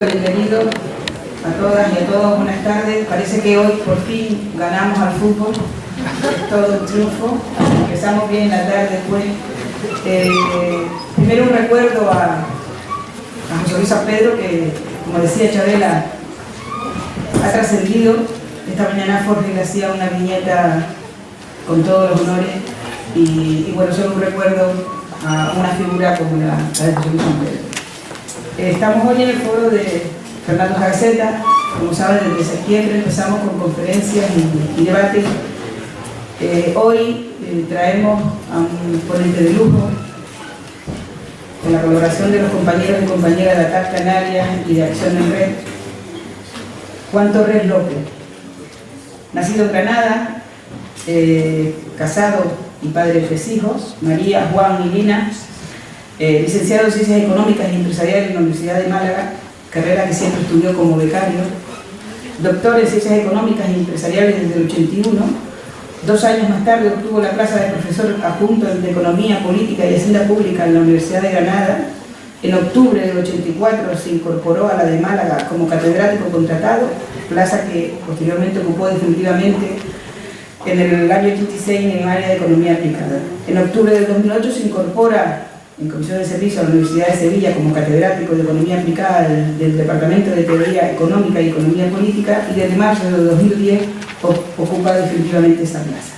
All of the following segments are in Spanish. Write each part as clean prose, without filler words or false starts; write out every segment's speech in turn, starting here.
Bienvenidos a todas y a todos, buenas tardes. Parece que hoy por fin ganamos al fútbol, es todo un triunfo. Empezamos bien la tarde después. Primero un recuerdo a José Luis San Pedro, que como decía Chabela, ha trascendido. Esta mañana Jorge le hacía una viñeta con todos los honores y bueno, solo un recuerdo a una figura como la de José Luis San Pedro. Estamos hoy en el foro de Fernando Garceta. Como saben, desde septiembre empezamos con conferencias y debates. Hoy traemos a un ponente de lujo, con la colaboración de los compañeros y compañeras de ATAC Canarias y de Acción en Red, Juan Torres López. Nacido en Granada, casado y padre de 3 hijos, María, Juan y Lina. Licenciado en Ciencias Económicas y Empresariales en la Universidad de Málaga, carrera que siempre estudió como becario. Doctor en Ciencias Económicas y Empresariales desde el 81. 2 años más tarde obtuvo la plaza de profesor adjunto de Economía, Política y Hacienda Pública en la Universidad de Granada. En octubre del 84 se incorporó a la de Málaga como catedrático contratado, plaza que posteriormente ocupó definitivamente en el año 86 en el área de Economía Aplicada. En octubre del 2008 se incorpora en comisión de servicio a la Universidad de Sevilla como catedrático de Economía Aplicada del Departamento de Teoría Económica y Economía Política, y desde marzo de 2010 ocupa definitivamente esa plaza.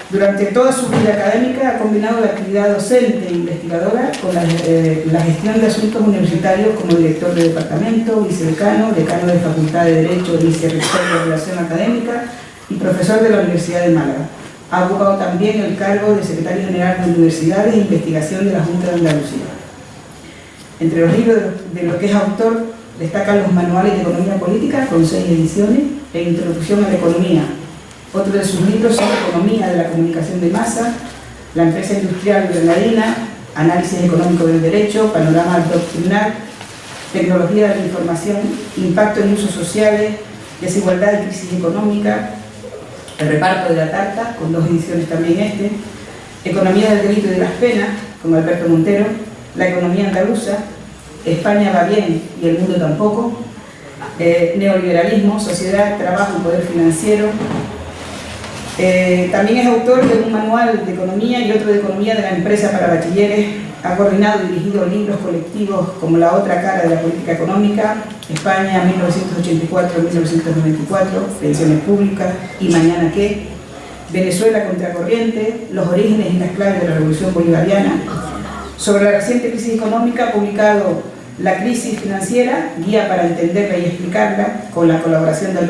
Durante toda su vida académica ha combinado la actividad docente e investigadora con la gestión de asuntos universitarios como director de departamento, vicedecano, decano de Facultad de Derecho, vicerrector de Relación Académica y profesor de la Universidad de Málaga. Ha ocupado también el cargo de secretario general de Universidades e Investigación de la Junta de Andalucía. Entre los libros de los que es autor destacan los manuales de Economía Política, con 6 ediciones, e Introducción a la Economía. Otro de sus libros son Economía de la Comunicación de Masa, La Empresa Industrial Granadina, Análisis Económico del Derecho, Panorama Doctrinal, Tecnología de la Información, Impacto en Usos Sociales, Desigualdad y Crisis Económica, El Reparto de la Tarta, con 2 ediciones también Economía del Delito y de las Penas, con Alberto Montero, La Economía Andaluza, España va bien y el mundo tampoco, Neoliberalismo, Sociedad, Trabajo y Poder Financiero. También es autor de un manual de economía y otro de economía de la empresa para bachilleres. Ha coordinado y dirigido libros colectivos como La otra cara de la política económica, España 1984-1994, Pensiones públicas y Mañana qué, Venezuela contracorriente, Los orígenes y las claves de la revolución bolivariana. Sobre la reciente crisis económica ha publicado La crisis financiera, guía para entenderla y explicarla, con la colaboración de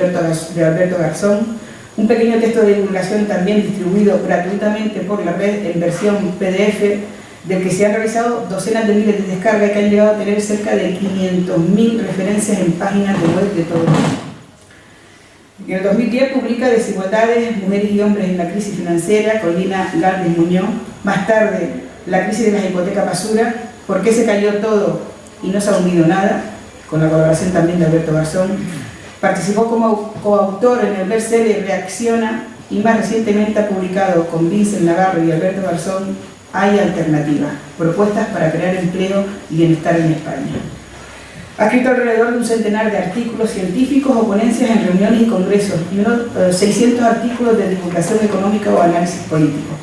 Alberto Garzón. Un pequeño texto de divulgación también distribuido gratuitamente por la red en versión PDF, del que se han realizado docenas de miles de descargas y que han llegado a tener cerca de 500.000 referencias en páginas de web de todo el mundo. En el 2010 publica Desigualdades, Mujeres y Hombres en la Crisis Financiera, con Lina Gálvez Muñoz. Más tarde, La crisis de las hipotecas basura, ¿Por qué se cayó todo y no se ha hundido nada?, con la colaboración también de Alberto Garzón. Participó como coautor en el bestseller Reacciona, y más recientemente ha publicado con Vincent Navarro y Alberto Garzón Hay alternativas, propuestas para crear empleo y bienestar en España. Ha escrito alrededor de un centenar de artículos científicos o ponencias en reuniones y congresos y unos 600 artículos de divulgación económica o análisis político,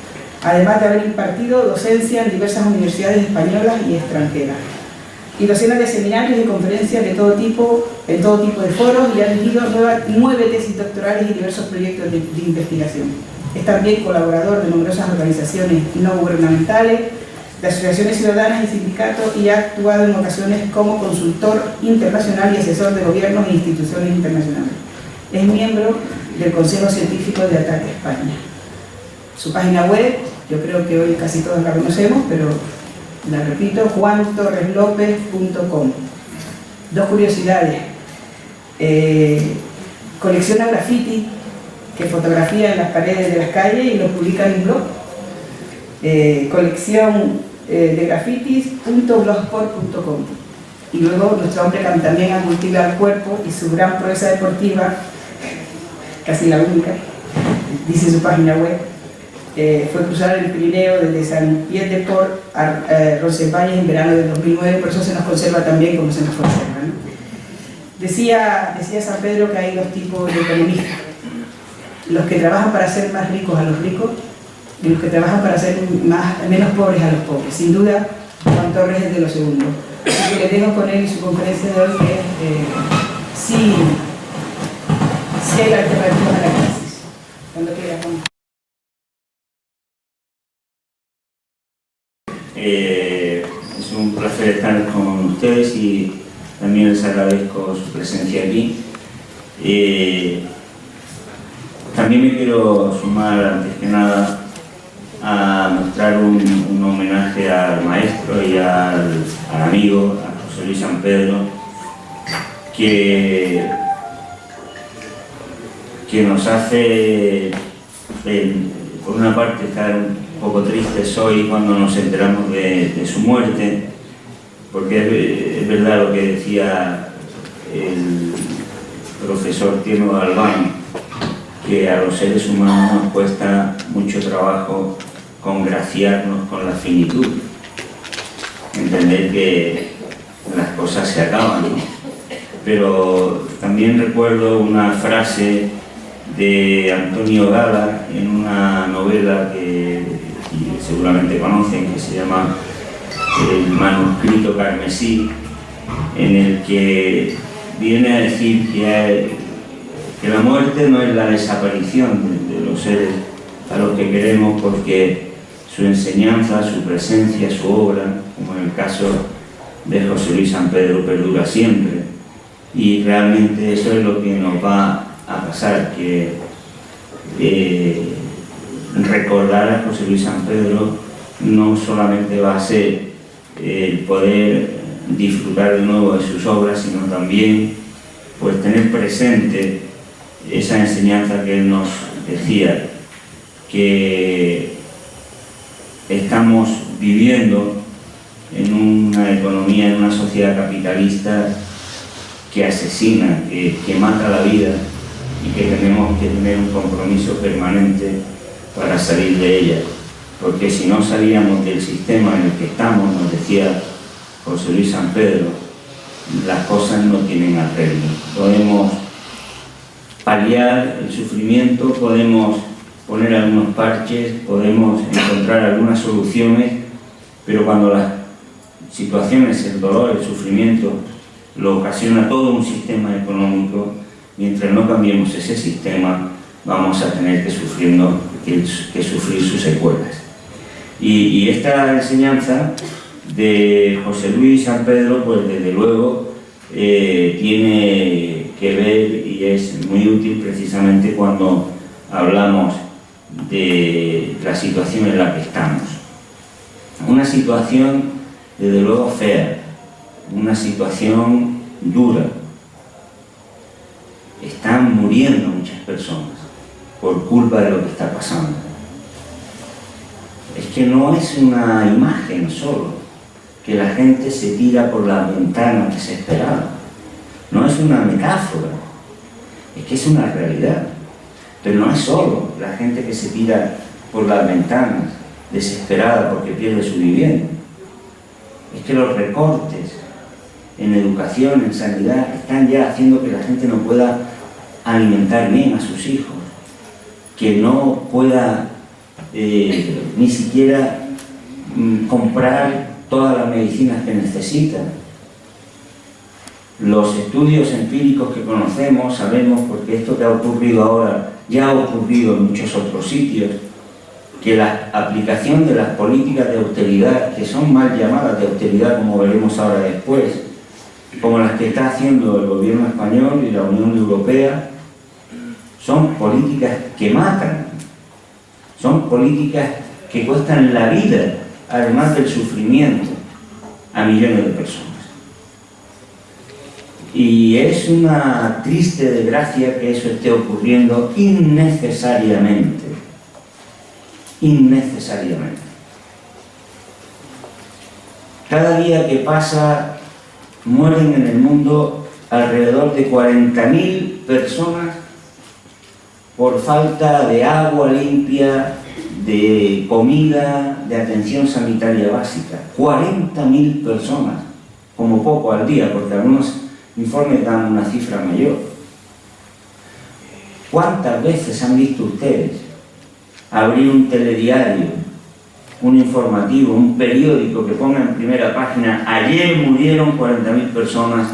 además de haber impartido docencia en diversas universidades españolas y extranjeras, y docenas de seminarios y conferencias de todo tipo, en todo tipo de foros, y ha dirigido 9 tesis doctorales y diversos proyectos de investigación. Es también colaborador de numerosas organizaciones no gubernamentales, de asociaciones ciudadanas y sindicatos, y ha actuado en ocasiones como consultor internacional y asesor de gobiernos e instituciones internacionales. Es miembro del Consejo Científico de ATAC España. Su página web, yo creo que hoy casi todos la conocemos, pero la repito, juantorreslopez.com. 2 curiosidades. Colecciona graffiti que fotografía en las paredes de las calles y lo publica en un blog. Colección de grafitis.blogspot.com. Y luego nuestro hombre que también ha cultivado el cuerpo y su gran proeza deportiva, casi la única, dice su página web, fue cruzar el Pirineo desde Saint-Pierre-de-Port a Roncesvalles en verano del 2009, por eso se nos conserva también como se nos conserva, ¿no? Decía San Pedro que hay dos tipos de economistas: los que trabajan para hacer más ricos a los ricos y los que trabajan para hacer menos pobres a los pobres. Sin duda, Juan Torres es de los segundos. Así que les dejo con él y su conferencia de hoy, que sí hay alternativas a la crisis. Cuando quieras, Juan. Es un placer estar con ustedes y también les agradezco su presencia aquí. También me quiero sumar, antes que nada, a mostrar un homenaje al maestro y al amigo, a José Luis San Pedro, que nos hace, por una parte, estar un poco tristes hoy cuando nos enteramos de su muerte, porque es verdad lo que decía el profesor Tierno Galván, que a los seres humanos nos cuesta mucho trabajo congraciarnos con la finitud, entender que las cosas se acaban, ¿no? Pero también recuerdo una frase de Antonio Gala en una novela que seguramente conocen, que se llama El manuscrito carmesí, en el que viene a decir que la muerte no es la desaparición de los seres a los que queremos, porque su enseñanza, su presencia, su obra, como en el caso de José Luis San Pedro, perdura siempre. Y realmente eso es lo que nos va a pasar, que recordar a José Luis San Pedro no solamente va a ser el poder disfrutar de nuevo de sus obras, sino también pues tener presente esa enseñanza que él nos decía, que estamos viviendo en una economía, en una sociedad capitalista que asesina, que mata la vida, y que tenemos que tener un compromiso permanente para salir de ella, porque si no salíamos del sistema en el que estamos, nos decía José Luis San Pedro, las cosas no tienen arreglo. Podemos paliar el sufrimiento, podemos poner algunos parches, podemos encontrar algunas soluciones, pero cuando las situaciones, el dolor, el sufrimiento, lo ocasiona todo un sistema económico, mientras no cambiemos ese sistema, vamos a tener que sufrir sus secuelas. Y esta enseñanza de José Luis San Pedro, pues desde luego tiene que ver y es muy útil precisamente cuando hablamos de la situación en la que estamos. Una situación desde luego fea, una situación dura. Están muriendo muchas personas por culpa de lo que está pasando. Es que no es una imagen solo, que la gente se tira por la ventana desesperada. No es una metáfora, es que es una realidad. Pero no es solo la gente que se tira por las ventanas desesperada porque pierde su vivienda. Es que los recortes en educación, en sanidad, están ya haciendo que la gente no pueda alimentar bien a sus hijos, que no pueda ni siquiera comprar todas las medicinas que necesita. Los estudios empíricos que conocemos, sabemos, porque esto que ha ocurrido ahora ya ha ocurrido en muchos otros sitios, que la aplicación de las políticas de austeridad, que son mal llamadas de austeridad, como veremos ahora después, como las que está haciendo el gobierno español y la Unión Europea, son políticas que matan, son políticas que cuestan la vida, además del sufrimiento, a millones de personas. Y es una triste desgracia que eso esté ocurriendo innecesariamente. Innecesariamente. Cada día que pasa mueren en el mundo alrededor de 40.000 personas por falta de agua limpia, de comida, de atención sanitaria básica. 40.000 personas, como poco al día, porque algunos informes dan una cifra mayor. ¿Cuántas veces han visto ustedes abrir un telediario, un informativo, un periódico que ponga en primera página: ayer murieron 40.000 personas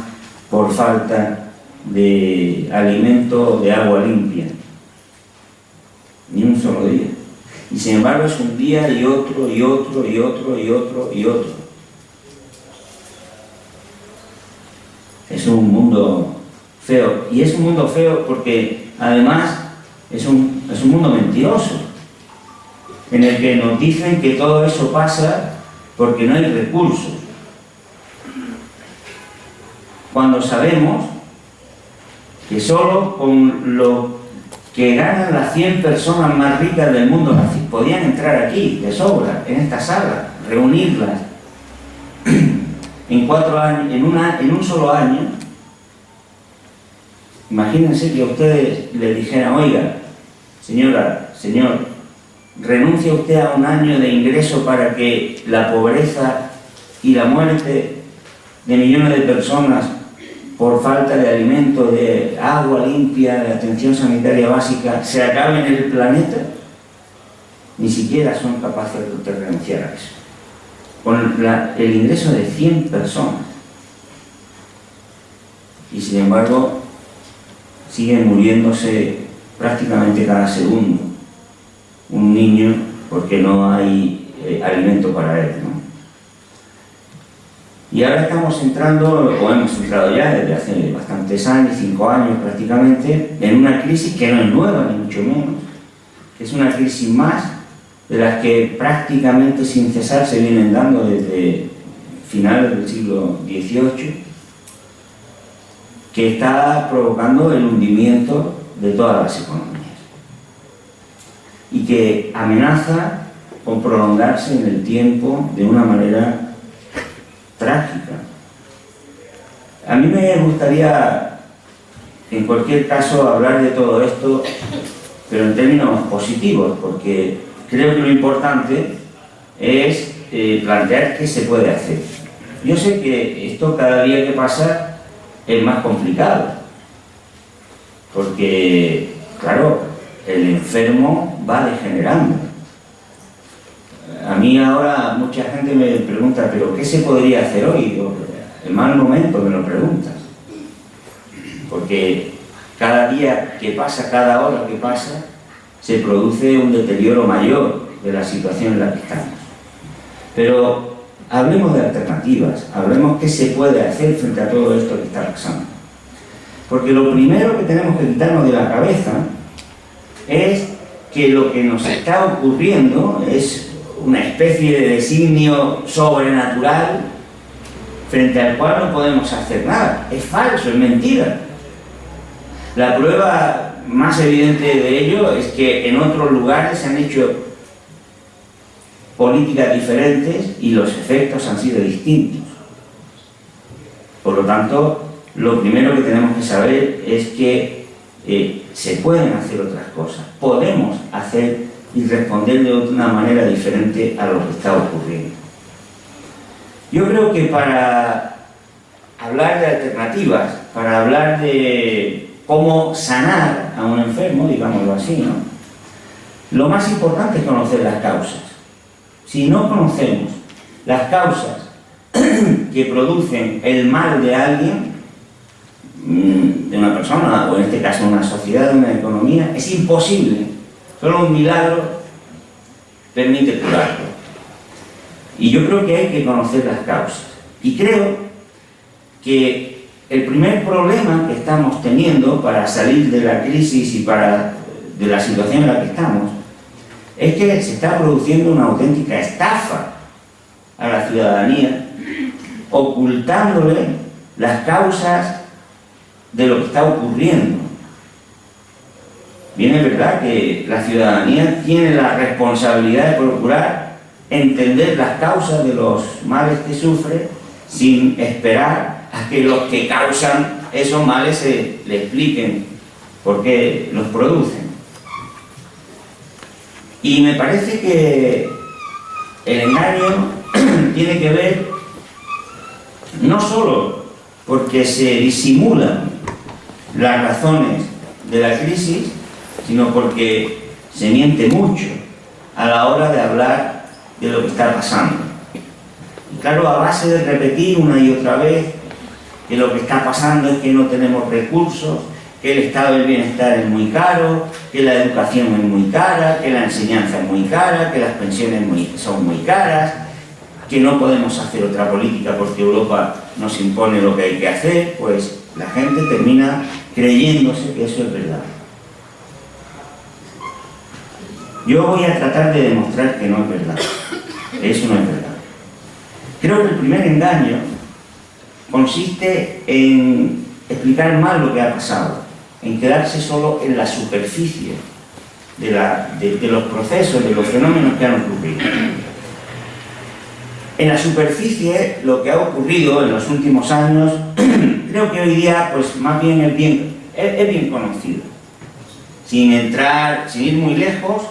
por falta de alimento, de agua limpia? Ni un solo día. Y sin embargo es un día y otro, y otro, y otro, y otro, y otro. Es un mundo feo. Y es un mundo feo porque además es un mundo mentiroso, en el que nos dicen que todo eso pasa porque no hay recursos, cuando sabemos que solo con lo que ganan las 100 personas más ricas del mundo podían entrar aquí de sobra, en esta sala, reunirlas en 4 años, en un solo año. Imagínense que a ustedes le dijeran: oiga, señora, señor, renuncia usted a un año de ingreso para que la pobreza y la muerte de millones de personas por falta de alimento, de agua limpia, de atención sanitaria básica, se acaben en el planeta. Ni siquiera son capaces de renunciar a eso, con el ingreso de 100 personas. Y sin embargo siguen muriéndose prácticamente cada segundo un niño porque no hay alimento para él, ¿no? Y ahora estamos entrando, o hemos entrado ya desde hace bastantes años, 5 años prácticamente, en una crisis que no es nueva, ni mucho menos, que es una crisis más de las que prácticamente sin cesar se vienen dando desde finales del siglo XVIII, que está provocando el hundimiento de todas las economías y que amenaza con prolongarse en el tiempo de una manera trágica. A mí me gustaría, en cualquier caso, hablar de todo esto, pero en términos positivos, porque creo que lo importante es plantear qué se puede hacer. Yo sé que esto cada día que pasa es más complicado, porque, claro, el enfermo va degenerando. A mí ahora mucha gente me pregunta: ¿pero qué se podría hacer hoy? Digo, el mal momento me lo preguntas, porque cada día que pasa, cada hora que pasa, se produce un deterioro mayor de la situación en la que estamos. Pero hablemos de alternativas, hablemos qué se puede hacer frente a todo esto que está pasando. Porque lo primero que tenemos que quitarnos de la cabeza es que lo que nos está ocurriendo es una especie de designio sobrenatural frente al cual no podemos hacer nada. Es falso, es mentira. La prueba más evidente de ello es que en otros lugares se han hecho políticas diferentes y los efectos han sido distintos. Por lo tanto, lo primero que tenemos que saber es que se pueden hacer otras cosas. Podemos hacer y responder de una manera diferente a lo que está ocurriendo. Yo creo que para hablar de alternativas, para hablar de cómo sanar a un enfermo, digámoslo así, ¿no?, lo más importante es conocer las causas. Si no conocemos las causas que producen el mal de alguien, de una persona, o en este caso una sociedad, de una economía, es imposible. Solo un milagro permite curarlo. Y yo creo que hay que conocer las causas. Y creo que el primer problema que estamos teniendo para salir de la crisis y de la situación en la que estamos es que se está produciendo una auténtica estafa a la ciudadanía, ocultándole las causas de lo que está ocurriendo. Bien, es verdad que la ciudadanía tiene la responsabilidad de procurar entender las causas de los males que sufre, sin esperar a que los que causan esos males le expliquen por qué los producen. Y me parece que el engaño tiene que ver no solo porque se disimulan las razones de la crisis, sino porque se miente mucho a la hora de hablar de lo que está pasando. Y claro, a base de repetir una y otra vez que lo que está pasando es que no tenemos recursos, que el estado del bienestar es muy caro, que la educación es muy cara, que la enseñanza es muy cara, que las pensiones son muy caras, que no podemos hacer otra política porque Europa nos impone lo que hay que hacer, pues la gente termina creyéndose que eso es verdad. Yo voy a tratar de demostrar que no es verdad, que eso no es verdad. Creo que el primer engaño consiste en explicar mal lo que ha pasado, en quedarse solo en la superficie de los procesos, de los fenómenos que han ocurrido. En la superficie, lo que ha ocurrido en los últimos años, creo que hoy día, pues más bien es bien conocido. Sin ir muy lejos,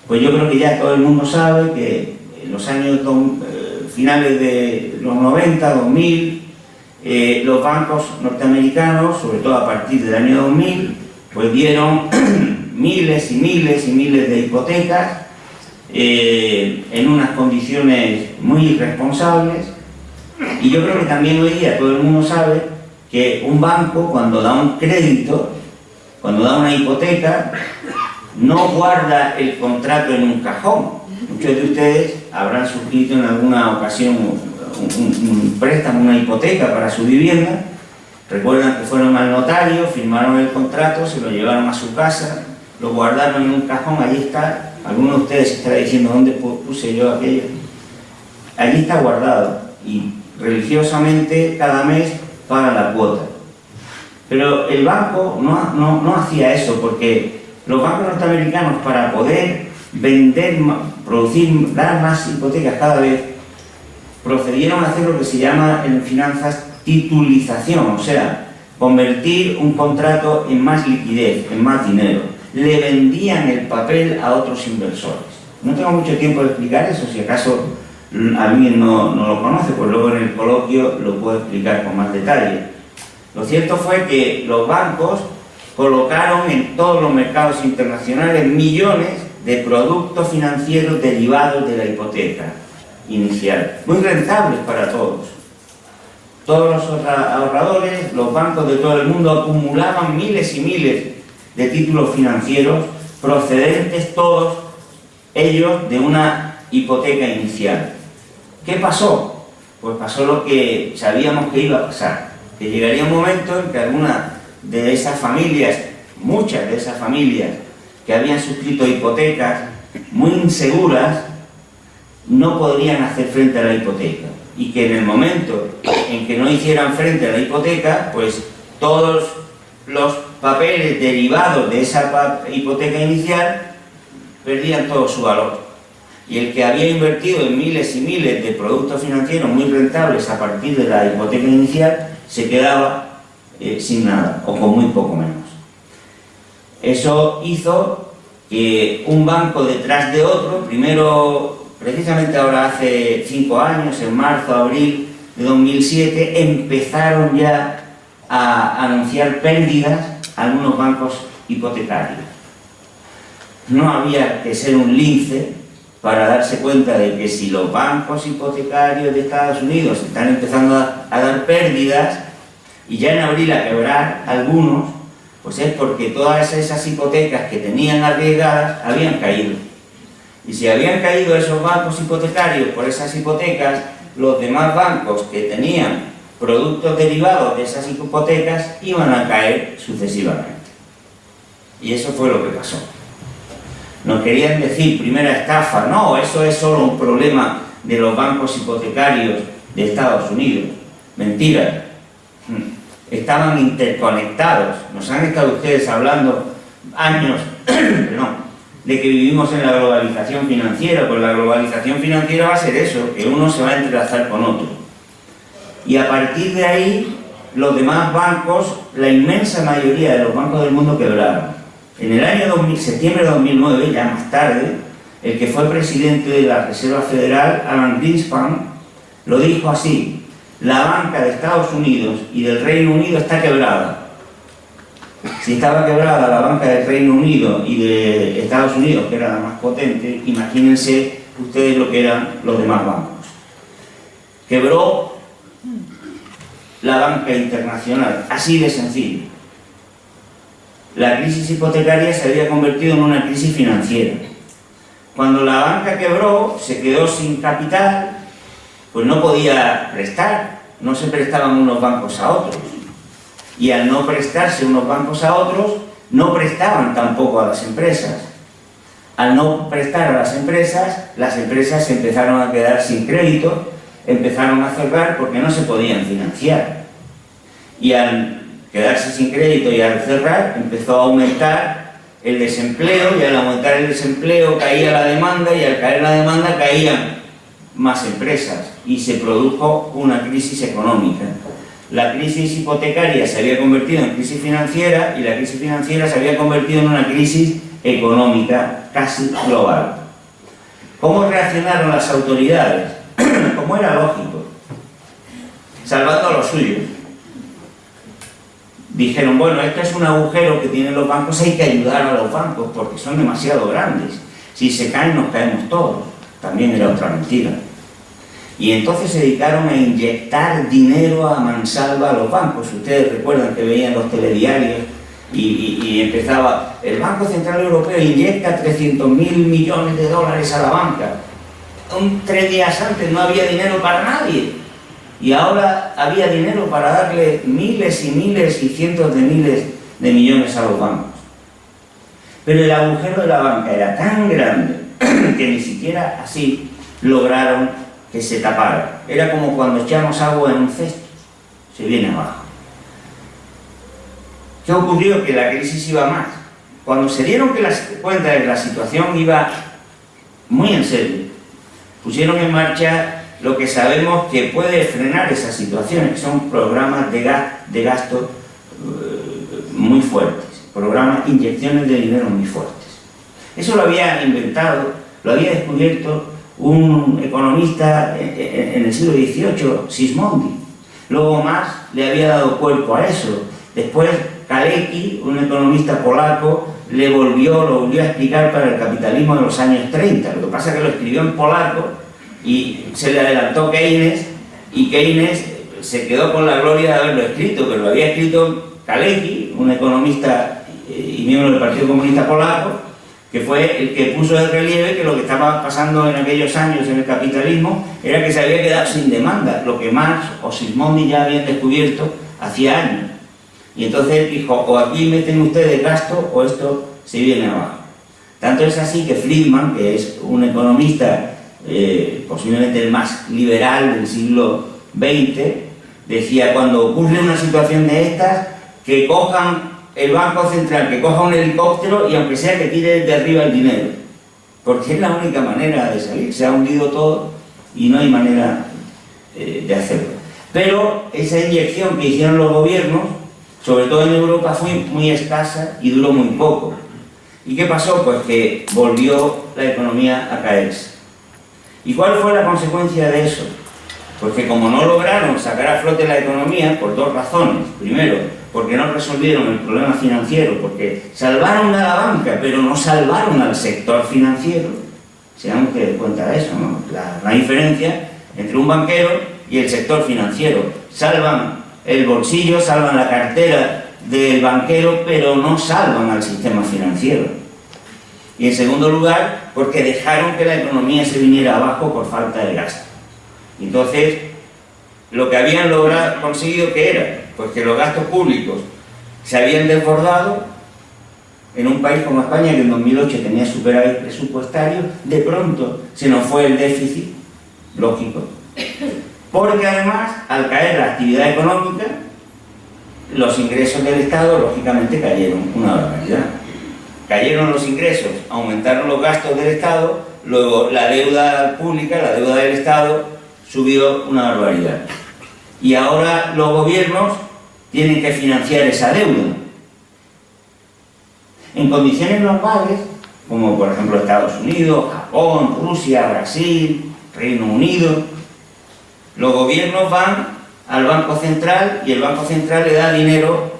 pues yo creo que ya todo el mundo sabe que en los años finales de los 90, 2000, los bancos norteamericanos, sobre todo a partir del año 2000, pues dieron miles y miles y miles de hipotecas en unas condiciones muy irresponsables. Y yo creo que también hoy día todo el mundo sabe que un banco, cuando da un crédito, cuando da una hipoteca, no guarda el contrato en un cajón. Muchos de ustedes habrán suscrito en alguna ocasión un préstamo, una hipoteca para su vivienda. Recuerdan que fueron al notario, firmaron el contrato, se lo llevaron a su casa, lo guardaron en un cajón, allí está. Algunos de ustedes estarán diciendo, ¿dónde puse yo aquello? Allí está guardado y religiosamente cada mes pagan la cuota. Pero el banco no hacía eso, porque los bancos norteamericanos, para poder vender, producir, dar más hipotecas cada vez, procedieron a hacer lo que se llama en finanzas titulización, o sea, convertir un contrato en más liquidez, en más dinero. Le vendían el papel a otros inversores. No tengo mucho tiempo de explicar eso, si acaso alguien no lo conoce, pues luego en el coloquio lo puedo explicar con más detalle. Lo cierto fue que los bancos colocaron en todos los mercados internacionales millones de productos financieros derivados de la hipoteca inicial, muy rentables para todos. Todos los ahorradores, los bancos de todo el mundo acumulaban miles y miles de títulos financieros procedentes todos ellos de una hipoteca inicial. ¿Qué pasó? Pues pasó lo que sabíamos que iba a pasar, que llegaría un momento en que alguna de esas familias, muchas de esas familias que habían suscrito hipotecas muy inseguras, no podrían hacer frente a la hipoteca, y que en el momento en que no hicieran frente a la hipoteca, pues todos los papeles derivados de esa hipoteca inicial perdían todo su valor. Y el que había invertido en miles y miles de productos financieros muy rentables a partir de la hipoteca inicial se quedaba sin nada, o con muy poco menos. Eso hizo que un banco detrás de otro, primero, precisamente ahora hace 5 años, en marzo, abril de 2007, empezaron ya a anunciar pérdidas a algunos bancos hipotecarios. No había que ser un lince para darse cuenta de que si los bancos hipotecarios de Estados Unidos están empezando a dar pérdidas y ya en abril a quebrar algunos, pues es porque todas esas hipotecas que tenían arriesgadas habían caído. Y si habían caído esos bancos hipotecarios por esas hipotecas, los demás bancos que tenían productos derivados de esas hipotecas iban a caer sucesivamente. Y eso fue lo que pasó. Nos querían decir, primera estafa, no, eso es solo un problema de los bancos hipotecarios de Estados Unidos. Mentira. Estaban interconectados. Nos han estado ustedes hablando años de que vivimos en la globalización financiera. Pues la globalización financiera va a ser eso, que uno se va a entrelazar con otro. Y a partir de ahí, los demás bancos, la inmensa mayoría de los bancos del mundo quebraron. En el año septiembre de 2009, ya más tarde, el que fue presidente de la Reserva Federal, Alan Greenspan, lo dijo así: la banca de Estados Unidos y del Reino Unido está quebrada. Si estaba quebrada la banca del Reino Unido y de Estados Unidos, que era la más potente, imagínense ustedes lo que eran los demás bancos. Quebró la banca internacional, así de sencillo. La crisis hipotecaria se había convertido en una crisis financiera. Cuando la banca quebró, se quedó sin capital, pues no podía prestar, no se prestaban unos bancos a otros. Y al no prestarse unos bancos a otros, no prestaban tampoco a las empresas. Al no prestar a las empresas se empezaron a quedar sin crédito, empezaron a cerrar porque no se podían financiar. Y al quedarse sin crédito y al cerrar, empezó a aumentar el desempleo, y al aumentar el desempleo caía la demanda, y al caer la demanda caían más empresas, y se produjo una crisis económica. La crisis hipotecaria se había convertido en crisis financiera, y la crisis financiera se había convertido en una crisis económica casi global. ¿Cómo reaccionaron las autoridades? Como era lógico, salvando a los suyos. Dijeron, bueno, esto es un agujero que tienen los bancos, hay que ayudar a los bancos porque son demasiado grandes. Si se caen, nos caemos todos. También era otra mentira. Y entonces se dedicaron a inyectar dinero a mansalva a los bancos. Ustedes recuerdan que veían los telediarios y empezaba, el Banco Central Europeo inyecta 300.000 millones de dólares a la banca. 3 días antes no había dinero para nadie. Y ahora había dinero para darle miles y miles y cientos de miles de millones a los bancos. Pero el agujero de la banca era tan grande que ni siquiera así lograron que se tapara. Era como cuando echamos agua en un cesto, se viene abajo. ¿Qué ocurrió? Que la crisis iba más. Cuando se dieron cuenta de que la situación iba muy en serio, pusieron en marcha lo que sabemos que puede frenar esas situaciones, que son programas de gasto muy fuertes, inyecciones de dinero muy fuertes. Eso lo había inventado, lo había descubierto un economista en el siglo XVIII, Sismondi. Luego Marx le había dado cuerpo a eso. Después Kalecki, un economista polaco, lo volvió a explicar para el capitalismo de los años 30. Lo que pasa es que lo escribió en polaco y se le adelantó Keynes, y Keynes se quedó con la gloria de haberlo escrito, pero lo había escrito Kalecki, un economista y miembro del Partido Comunista Polaco, que fue el que puso de relieve que lo que estaba pasando en aquellos años en el capitalismo era que se había quedado sin demanda, lo que Marx o Sismondi ya habían descubierto hacía años. Y entonces dijo, o aquí meten ustedes gasto o esto se viene abajo. Tanto es así que Friedman, que es un economista posiblemente el más liberal del siglo XX, decía, cuando ocurre una situación de estas, que cojan el Banco Central, que coja un helicóptero y aunque sea que tire desde arriba el dinero, porque es la única manera de salir. Se ha hundido todo y no hay manera de hacerlo. Pero esa inyección que hicieron los gobiernos, sobre todo en Europa, fue muy escasa y duró muy poco. ¿Y qué pasó? Pues que volvió la economía a caerse. ¿Y cuál fue la consecuencia de eso? Pues que como no lograron sacar a flote la economía, por 2 razones. Primero, porque no resolvieron el problema financiero, porque salvaron a la banca, pero no salvaron al sector financiero. Se dan cuenta de eso, ¿no? La diferencia entre un banquero y el sector financiero. Salvan el bolsillo, salvan la cartera del banquero, pero no salvan al sistema financiero. Y en segundo lugar, porque dejaron que la economía se viniera abajo por falta de gasto. Entonces, lo que habían conseguido, ¿qué era? Pues que los gastos públicos se habían desbordado en un país como España, que en 2008 tenía superávit presupuestario. De pronto se nos fue el déficit, lógico, porque además, al caer la actividad económica, los ingresos del Estado, lógicamente, cayeron una barbaridad. Cayeron los ingresos, aumentaron los gastos del Estado, luego la deuda pública, la deuda del Estado, subió una barbaridad. Y ahora los gobiernos tienen que financiar esa deuda. En condiciones normales, como por ejemplo Estados Unidos, Japón, Rusia, Brasil, Reino Unido, los gobiernos van al Banco Central y el Banco Central le da dinero,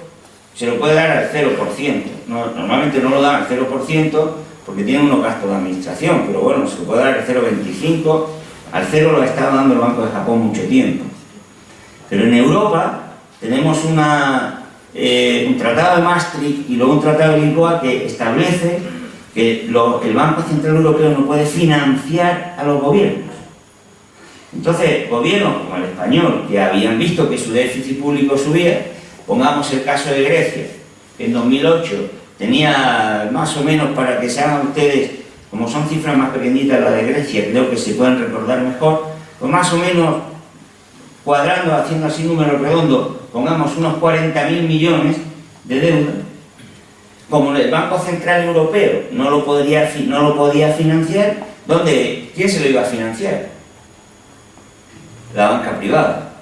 se lo puede dar al 0%. Normalmente no lo dan al 0% porque tienen unos gastos de administración, pero bueno, se lo puede dar al 0,25%, al 0% lo ha estado dando el Banco de Japón mucho tiempo. Pero en Europa tenemos un tratado de Maastricht y luego un tratado de Lisboa que establece que el Banco Central Europeo no puede financiar a los gobiernos. Entonces, gobiernos como el español, que habían visto que su déficit público subía, pongamos el caso de Grecia, que en 2008 tenía más o menos, para que se hagan ustedes, como son cifras más pequeñitas las de Grecia, creo que se pueden recordar mejor, pues más o menos, cuadrando, haciendo así números redondos, pongamos unos 40.000 millones de deuda. Como el Banco Central Europeo no lo podía financiar, ¿quién se lo iba a financiar? La banca privada.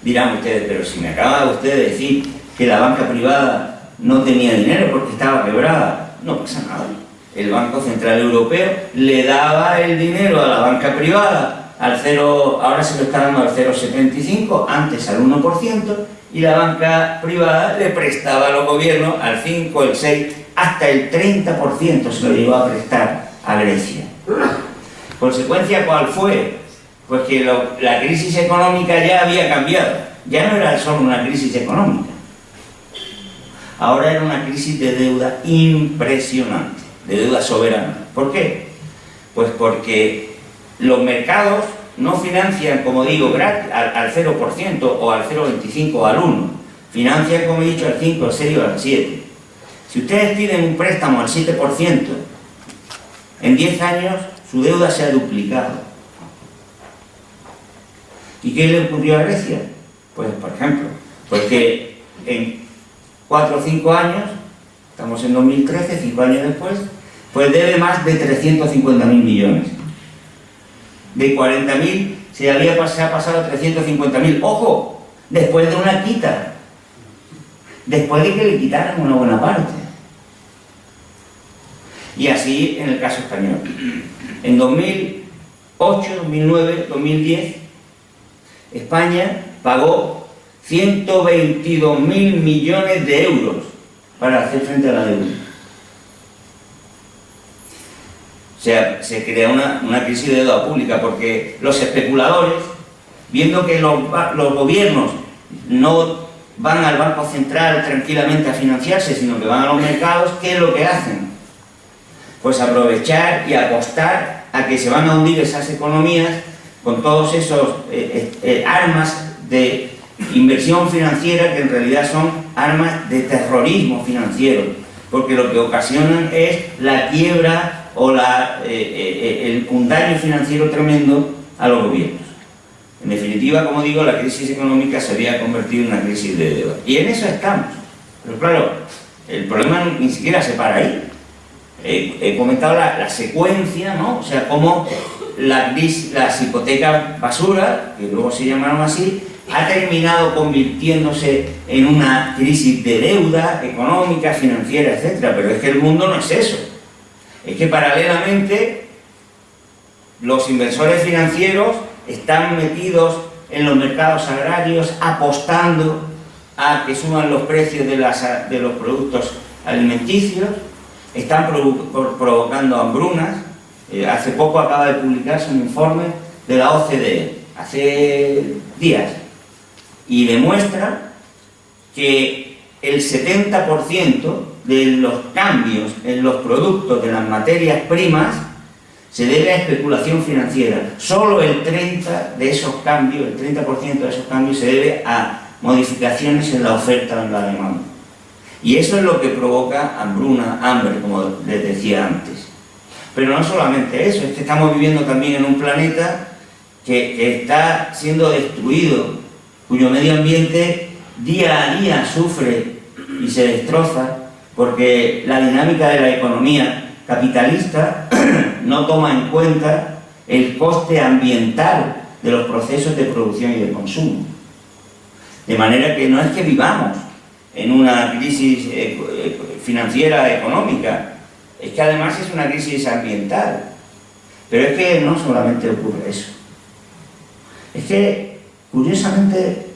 Dirán ustedes, pero si me acaba usted de decir que la banca privada no tenía dinero porque estaba quebrada, no pasa nada. El Banco Central Europeo le daba el dinero a la banca privada al 0, ahora se lo está dando al 0,75, antes al 1%, y la banca privada le prestaba a los gobiernos al 5, el 6, hasta el 30% se lo llegó a prestar a Grecia. ¿Consecuencia cuál fue? Pues que la crisis económica ya había cambiado. Ya no era solo una crisis económica. Ahora era una crisis de deuda impresionante, de deuda soberana. ¿Por qué? Pues porque los mercados no financian, como digo, al 0% o al 0,25 o al 1%. Financian, como he dicho, al 5, al 6 o al 7. Si ustedes piden un préstamo al 7%, en 10 años su deuda se ha duplicado. ¿Y qué le ocurrió a Grecia? Pues, por ejemplo, pues que en 4 o 5 años, estamos en 2013, 5 años después, pues debe más de 350.000 millones. De 40.000 se ha pasado a 350.000. ¡Ojo! Después de una quita. Después de que le quitaran una buena parte. Y así en el caso español. En 2008, 2009, 2010, España pagó 122.000 millones de euros para hacer frente a la deuda. O sea, se crea una crisis de deuda pública porque los especuladores, viendo que los gobiernos no van al Banco Central tranquilamente a financiarse, sino que van a los mercados, ¿qué es lo que hacen? Pues aprovechar y apostar a que se van a hundir esas economías con todos esos armas de inversión financiera que en realidad son armas de terrorismo financiero, porque lo que ocasionan es la quiebra o un daño financiero tremendo a los gobiernos. En definitiva, como digo, la crisis económica se había convertido en una crisis de deuda. Y en eso estamos. Pero claro, el problema ni siquiera se para ahí. He comentado la secuencia, ¿no? O sea, cómo las hipotecas basura, que luego se llamaron así, ha terminado convirtiéndose en una crisis de deuda económica, financiera, etc. Pero es que el mundo no es eso. Es que paralelamente los inversores financieros están metidos en los mercados agrarios apostando a que suban los precios de los productos alimenticios, están provocando hambrunas. Hace poco acaba de publicarse un informe de la OCDE, hace días, y demuestra que el 70% de los cambios en los productos de las materias primas se debe a especulación financiera. Solo el 30% de esos cambios se debe a modificaciones en la oferta o en la demanda. Y eso es lo que provoca hambruna, hambre, como les decía antes. Pero no solamente eso, es que estamos viviendo también en un planeta que está siendo destruido, cuyo medio ambiente día a día sufre y se destroza, porque la dinámica de la economía capitalista no toma en cuenta el coste ambiental de los procesos de producción y de consumo. De manera que no es que vivamos en una crisis financiera económica, es que además es una crisis ambiental. Pero es que no solamente ocurre eso. Es que, curiosamente,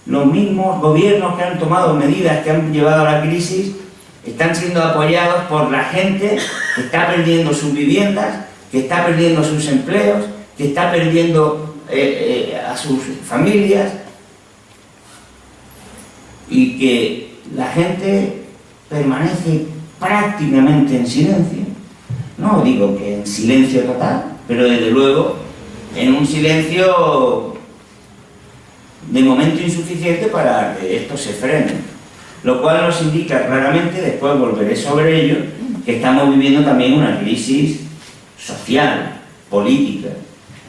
los mismos gobiernos que han tomado medidas que han llevado a la crisis están siendo apoyados por la gente que está perdiendo sus viviendas, que está perdiendo sus empleos, que está perdiendo a sus familias, y que la gente permanece prácticamente en silencio. No digo que en silencio total, pero desde luego en un silencio de momento insuficiente para que esto se frene, lo cual nos indica claramente, después volveré sobre ello, que estamos viviendo también una crisis social, política.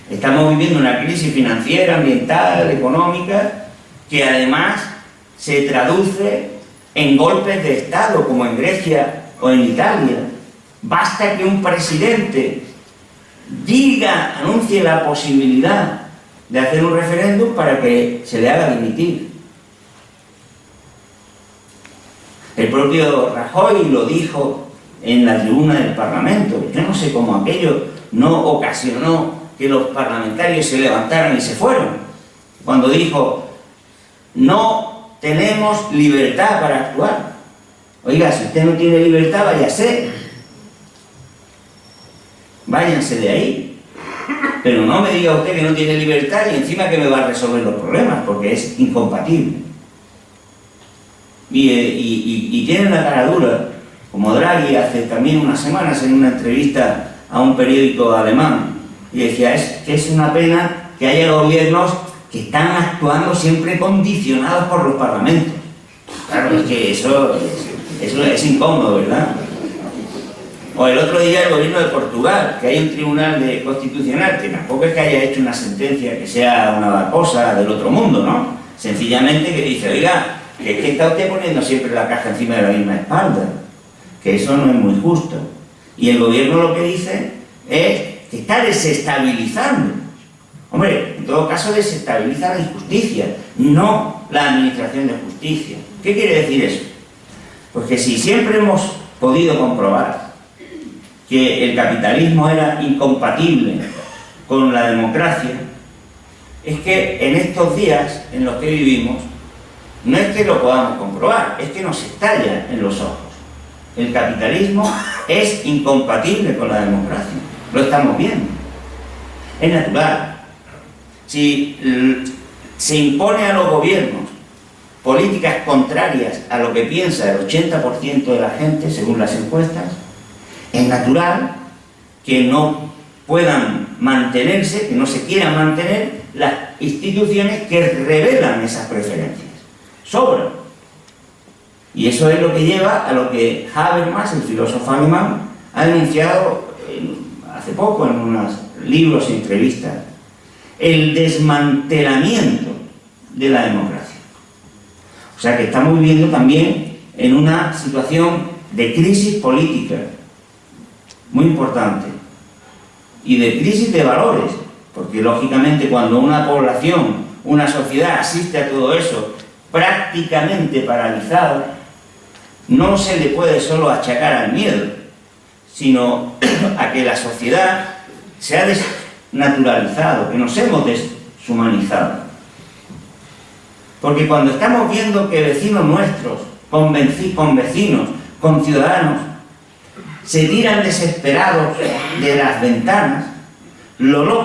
Estamos viviendo una crisis financiera, ambiental, económica, que además se traduce en golpes de Estado, como en Grecia o en Italia. Basta que un presidente anuncie la posibilidad de hacer un referéndum para que se le haga dimitir. El propio Rajoy lo dijo en la tribuna del Parlamento. Yo no sé cómo aquello no ocasionó que los parlamentarios se levantaran y se fueran, cuando dijo: no tenemos libertad para actuar. Oiga, si usted no tiene libertad, váyanse de ahí. Pero no me diga usted que no tiene libertad y encima que me va a resolver los problemas, porque es incompatible. Y tiene una cara dura, como Draghi hace también unas semanas en una entrevista a un periódico alemán, y decía: es una pena que haya gobiernos que están actuando siempre condicionados por los parlamentos. Claro, es que eso es incómodo, ¿verdad? O el otro día el gobierno de Portugal, que hay un tribunal constitucional que tampoco es que haya hecho una sentencia que sea una cosa del otro mundo, ¿no? Sencillamente que dice: oiga, que está usted poniendo siempre la caja encima de la misma espalda, que eso no es muy justo. Y el gobierno lo que dice es que está desestabilizando. Hombre, en todo caso desestabiliza la injusticia, no la administración de justicia. ¿Qué quiere decir eso? Pues que si siempre hemos podido comprobar que el capitalismo era incompatible con la democracia, es que en estos días en los que vivimos, no es que lo podamos comprobar, es que nos estalla en los ojos. El capitalismo es incompatible con la democracia, lo estamos viendo. Es natural. Si se impone a los gobiernos políticas contrarias a lo que piensa el 80% de la gente, según las encuestas, es natural que no puedan mantenerse, que no se quieran mantener las instituciones que revelan esas preferencias. Sobran. Y eso es lo que lleva a lo que Habermas, el filósofo alemán, ha denunciado hace poco en unos libros y entrevistas: el desmantelamiento de la democracia. O sea que estamos viviendo también en una situación de crisis política muy importante y de crisis de valores, porque lógicamente cuando una población, una sociedad asiste a todo eso prácticamente paralizada, no se le puede solo achacar al miedo, sino a que la sociedad se ha desnaturalizado, que nos hemos deshumanizado. Porque cuando estamos viendo que vecinos nuestros, con vecinos, con ciudadanos, se tiran desesperados de las ventanas,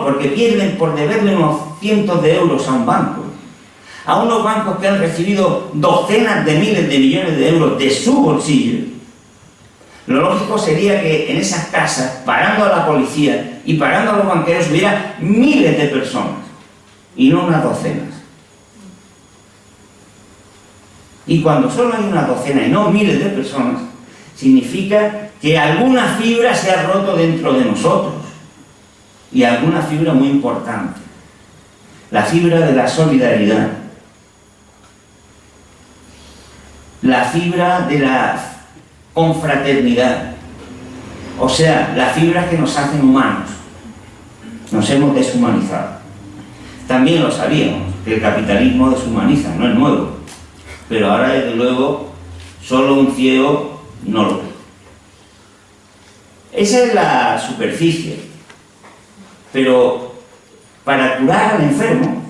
porque pierden por deberle unos cientos de euros a un banco, a unos bancos que han recibido docenas de miles de millones de euros de su bolsillo, lo lógico sería que en esas casas, parando a la policía y parando a los banqueros, hubiera miles de personas y no unas docenas. Y cuando solo hay una docena y no miles de personas, significa que alguna fibra se ha roto dentro de nosotros, y alguna fibra muy importante, la fibra de la solidaridad, la fibra de la confraternidad, o sea, las fibras que nos hacen humanos. Nos hemos deshumanizado. También lo sabíamos, que el capitalismo deshumaniza, no es nuevo, pero ahora desde luego solo un ciego no lo ve. Esa es la superficie, pero para curar al enfermo,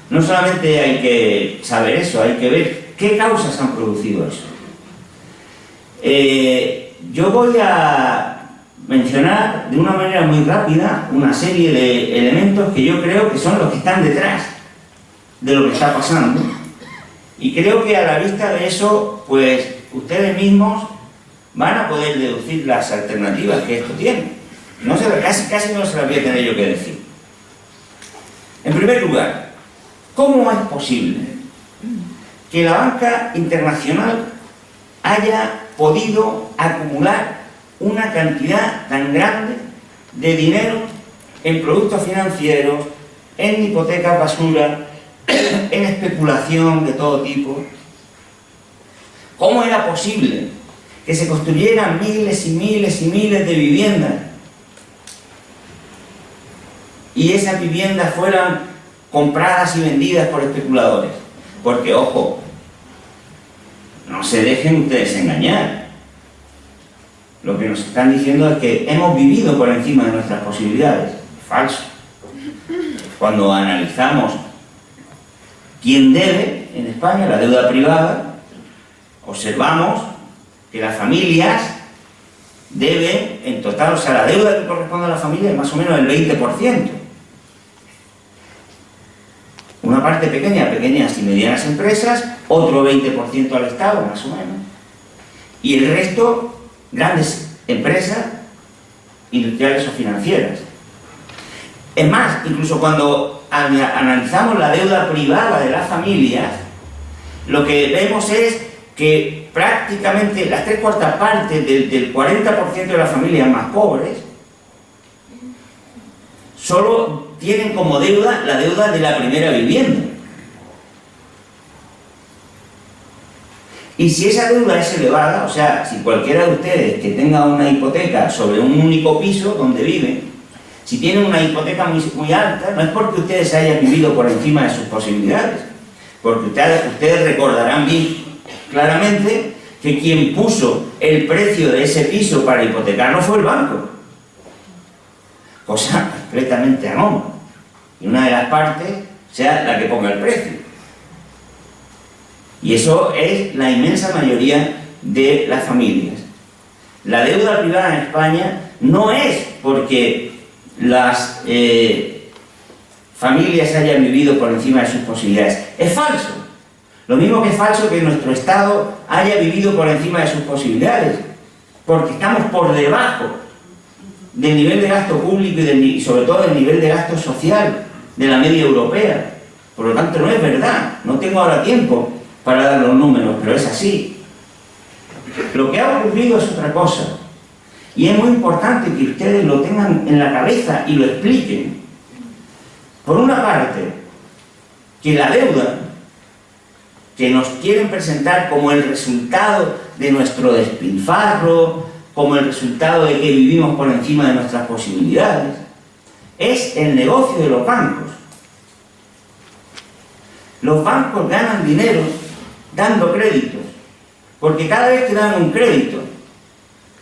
no solamente hay que saber eso, hay que ver qué causas han producido eso. Yo voy a mencionar de una manera muy rápida una serie de elementos que yo creo que son los que están detrás de lo que está pasando, y creo que a la vista de eso, pues ustedes mismos van a poder deducir las alternativas que esto tiene. Casi no se las voy a tener yo que decir. En primer lugar, ¿cómo es posible que la banca internacional haya podido acumular una cantidad tan grande de dinero en productos financieros, en hipotecas basura, en especulación de todo tipo? ¿Cómo era posible que se construyeran miles y miles y miles de viviendas y esas viviendas fueran compradas y vendidas por especuladores? Porque, ojo, no se dejen ustedes engañar. Lo que nos están diciendo es que hemos vivido por encima de nuestras posibilidades. Falso. Cuando analizamos quién debe en España, la deuda privada, observamos que las familias deben, en total, o sea, la deuda que corresponde a la familia es más o menos el 20%. Una parte pequeña, pequeñas y medianas empresas, otro 20% al Estado, más o menos. Y el resto, grandes empresas industriales o financieras. Es más, incluso cuando analizamos la deuda privada de las familias, lo que vemos es que prácticamente las 3/4 partes del 40% de las familias más pobres solo tienen como deuda la deuda de la primera vivienda. Y si esa deuda es elevada, o sea, si cualquiera de ustedes que tenga una hipoteca sobre un único piso donde viven, si tienen una hipoteca muy alta, no es porque ustedes hayan vivido por encima de sus posibilidades, porque ustedes recordarán bien claramente que quien puso el precio de ese piso para hipotecarlo fue el banco, cosa completamente anómala, y una de las partes sea la que ponga el precio. Y eso es la inmensa mayoría de las familias. La deuda privada en España no es porque las familias hayan vivido por encima de sus posibilidades. Es falso. Lo mismo que es falso que nuestro Estado haya vivido por encima de sus posibilidades, porque estamos por debajo del nivel de gasto público y sobre todo del nivel de gasto social de la media europea. Por lo tanto, no es verdad. No tengo ahora tiempo para dar los números, pero es así. Lo que ha ocurrido es otra cosa, y es muy importante que ustedes lo tengan en la cabeza y lo expliquen. Por una parte, que la deuda que nos quieren presentar como el resultado de nuestro despilfarro, como el resultado de que vivimos por encima de nuestras posibilidades, es el negocio de los bancos. Los bancos ganan dinero dando créditos, porque cada vez que dan un crédito,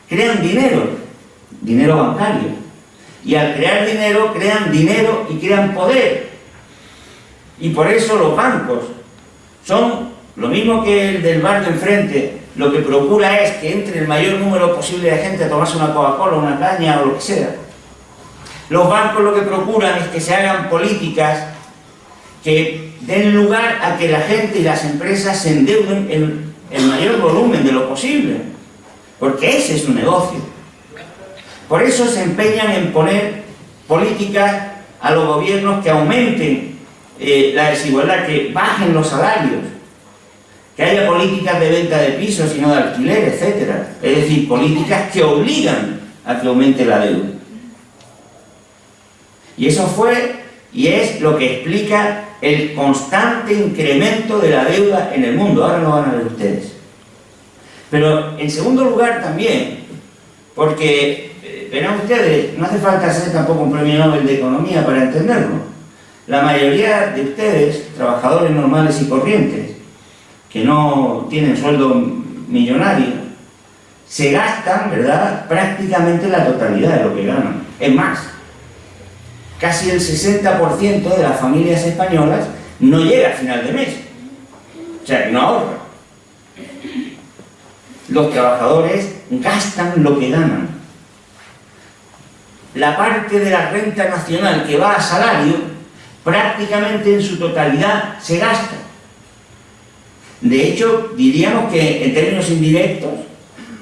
crean dinero bancario, y al crear dinero, crean dinero y crean poder. Y por eso los bancos son lo mismo que el del bar de enfrente. Lo que procura es que entre el mayor número posible de gente a tomarse una Coca-Cola, una caña o lo que sea. Los bancos lo que procuran es que se hagan políticas que den lugar a que la gente y las empresas se endeuden en el mayor volumen de lo posible, porque ese es su negocio. Por eso se empeñan en poner políticas a los gobiernos que aumenten la desigualdad, que bajen los salarios, que haya políticas de venta de pisos y no de alquiler, etc. Es decir, políticas que obligan a que aumente la deuda. Y eso fue y es lo que explica el constante incremento de la deuda en el mundo. Ahora lo van a ver ustedes. Pero en segundo lugar también, porque verán ustedes, no hace falta ser tampoco un premio Nobel de Economía para entenderlo. La mayoría de ustedes, trabajadores normales y corrientes, que no tienen sueldo millonario, se gastan, ¿verdad?, prácticamente la totalidad de lo que ganan. Es más, casi el 60% de las familias españolas no llega a final de mes. O sea, que no ahorra. Los trabajadores gastan lo que ganan. La parte de la renta nacional que va a salario, prácticamente en su totalidad se gasta. De hecho, diríamos que en términos indirectos,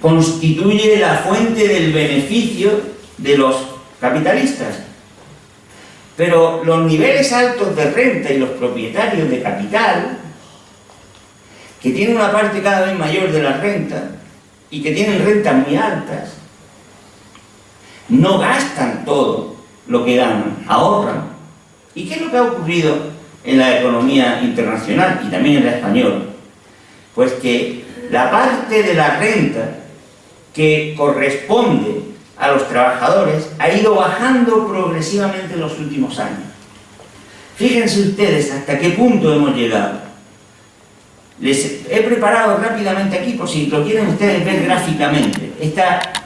constituye la fuente del beneficio de los capitalistas. Pero los niveles altos de renta y los propietarios de capital, que tienen una parte cada vez mayor de la renta y que tienen rentas muy altas, no gastan todo lo que ganan, ahorran. ¿Y qué es lo que ha ocurrido en la economía internacional y también en la española? Pues que la parte de la renta que corresponde a los trabajadores ha ido bajando progresivamente en los últimos años. Fíjense ustedes hasta qué punto hemos llegado. Les he preparado rápidamente aquí, por si lo quieren ustedes ver gráficamente.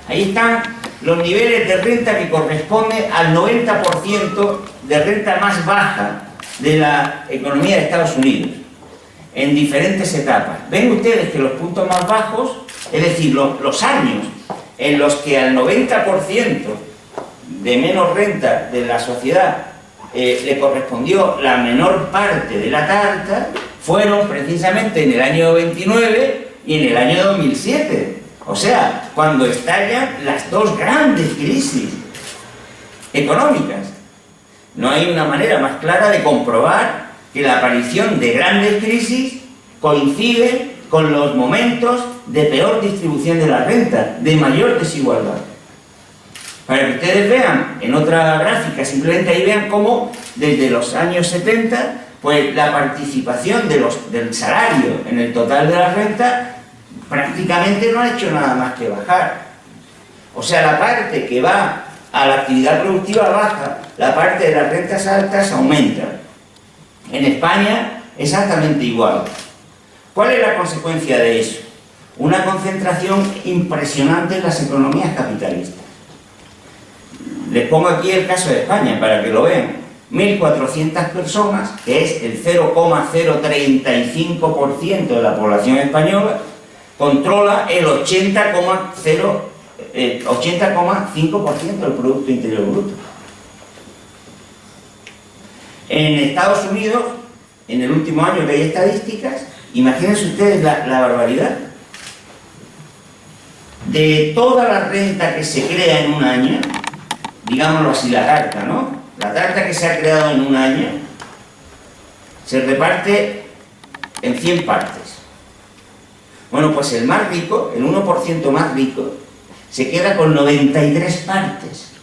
Ahí están los niveles de renta que corresponden al 90% de renta más baja de la economía de Estados Unidos, en diferentes etapas. Ven ustedes que los puntos más bajos, es decir, los años en los que al 90% de menos renta de la sociedad le correspondió la menor parte de la tarta, fueron precisamente en el año 29 y en el año 2007. O sea, cuando estallan las dos grandes crisis económicas. No hay una manera más clara de comprobar que la aparición de grandes crisis coincide con los momentos de peor distribución de la renta, de mayor desigualdad. Para que ustedes vean en otra gráfica, simplemente ahí vean cómo desde los años 70, pues la participación del salario en el total de la renta prácticamente no ha hecho nada más que bajar. O sea, la parte que va a la actividad productiva baja, la parte de las rentas altas aumenta. En España exactamente igual. ¿Cuál es la consecuencia de eso? Una concentración impresionante en las economías capitalistas. Les pongo aquí el caso de España para que lo vean. 1.400 personas, que es el 0,035% de la población española, controla el 80,5% del Producto Interior Bruto. En Estados Unidos, en el último año que hay estadísticas, imagínense ustedes la barbaridad. De toda la renta que se crea en un año, digámoslo así, la tarta, ¿no? La tarta que se ha creado en un año se reparte en 100 partes. Bueno, pues el más rico, el 1% más rico, se queda con 93 partes.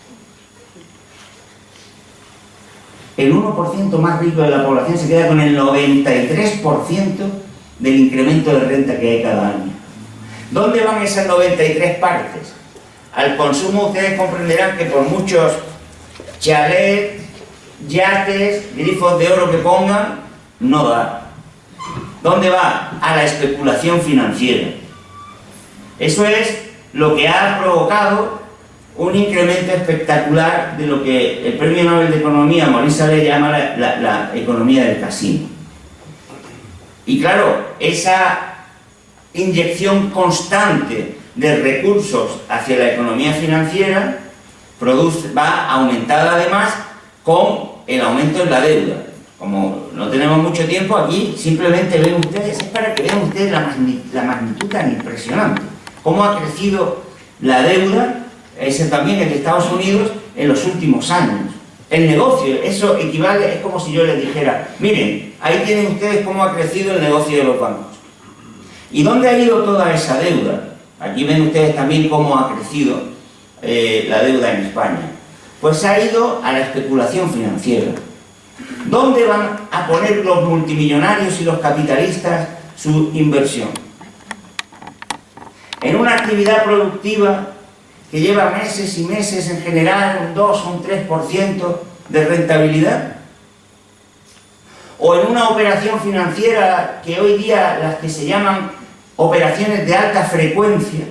El 1% más rico de la población se queda con el 93% del incremento de renta que hay cada año. ¿Dónde van esas 93 partes? Al consumo. Ustedes comprenderán que por muchos chalets, yates, grifos de oro que pongan, no da. ¿Dónde va? A la especulación financiera. Eso es lo que ha provocado un incremento espectacular de lo que el Premio Nobel de Economía, Maurice Allais, llama la economía del casino. Y claro, esa inyección constante de recursos hacia la economía financiera va aumentada además con el aumento en la deuda. Como no tenemos mucho tiempo aquí, simplemente ven ustedes, es para que vean ustedes la magnitud tan impresionante. Cómo ha crecido la deuda, ese también en Estados Unidos, en los últimos años. El negocio, eso equivale, es como si yo les dijera, miren, ahí tienen ustedes cómo ha crecido el negocio de los bancos. ¿Y dónde ha ido toda esa deuda? Aquí ven ustedes también cómo ha crecido la deuda en España. Pues ha ido a la especulación financiera. ¿Dónde van a poner los multimillonarios y los capitalistas su inversión? En una actividad productiva que lleva meses y meses en generar un 2 o un 3% de rentabilidad. O en una operación financiera que hoy día las que se llaman operaciones de alta frecuencia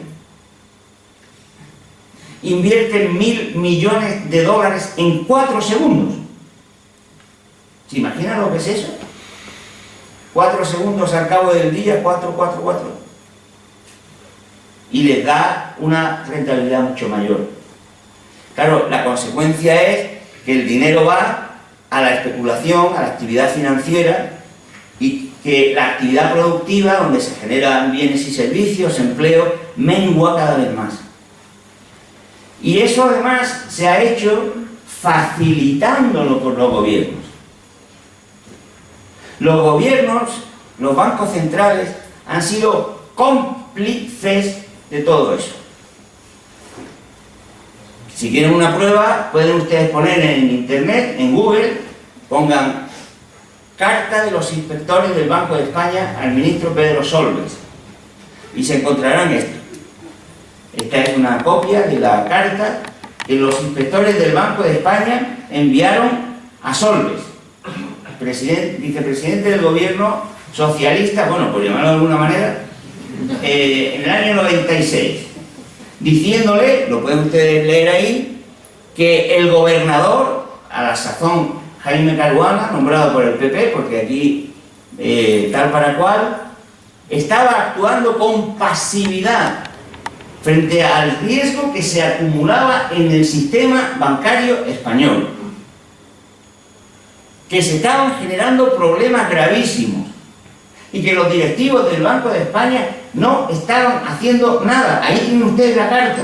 invierten $1.000 millones en 4 segundos. ¿Se imaginan lo que es eso? 4 segundos al cabo del día, 4, 4, 4. Y les da una rentabilidad mucho mayor. Claro, la consecuencia es que el dinero va a la especulación, a la actividad financiera, y que la actividad productiva, donde se generan bienes y servicios, empleo, mengua cada vez más. Y eso además se ha hecho facilitándolo por los gobiernos. Los gobiernos, los bancos centrales, han sido cómplices de todo eso. Si quieren una prueba, pueden ustedes poner en internet, en Google, pongan carta de los inspectores del Banco de España al ministro Pedro Solbes y se encontrarán esto. Esta es una copia de la carta que los inspectores del Banco de España enviaron a Solbes, vicepresidente del gobierno socialista, bueno, por llamarlo de alguna manera, en el año 96, diciéndole, lo pueden ustedes leer ahí, que el gobernador, a la sazón Jaime Caruana, nombrado por el PP, porque aquí tal para cual, estaba actuando con pasividad frente al riesgo que se acumulaba en el sistema bancario español, que se estaban generando problemas gravísimos y que los directivos del Banco de España no estaban haciendo nada. Ahí tienen ustedes la carta.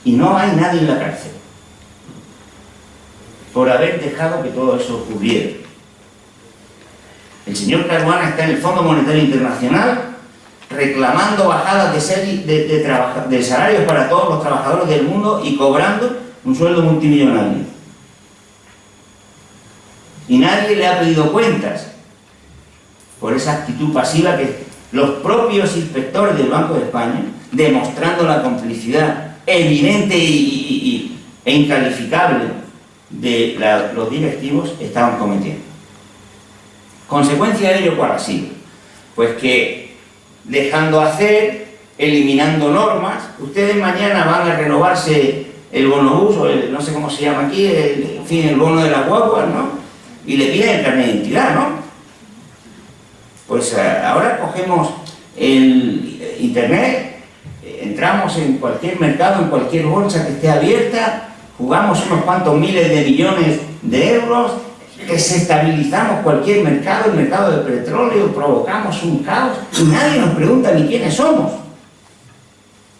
Y no hay nadie en la cárcel por haber dejado que todo eso ocurriera. El señor Caruana está en el Fondo Monetario Internacional reclamando bajadas de salarios para todos los trabajadores del mundo y cobrando un sueldo multimillonario. Y nadie le ha pedido cuentas por esa actitud pasiva que los propios inspectores del Banco de España, demostrando la complicidad evidente e incalificable de los directivos, estaban cometiendo. ¿Consecuencia de ello cuál ha sido? Pues que dejando hacer, eliminando normas, ustedes mañana van a renovarse el bonobús, o no sé cómo se llama aquí, en fin, el bono de las guaguas, ¿no? Y le piden el carnet de identidad, ¿no? Pues ahora cogemos el internet, entramos en cualquier mercado, en cualquier bolsa que esté abierta, jugamos unos cuantos miles de millones de euros, desestabilizamos cualquier mercado, el mercado del petróleo, provocamos un caos y nadie nos pregunta ni quiénes somos.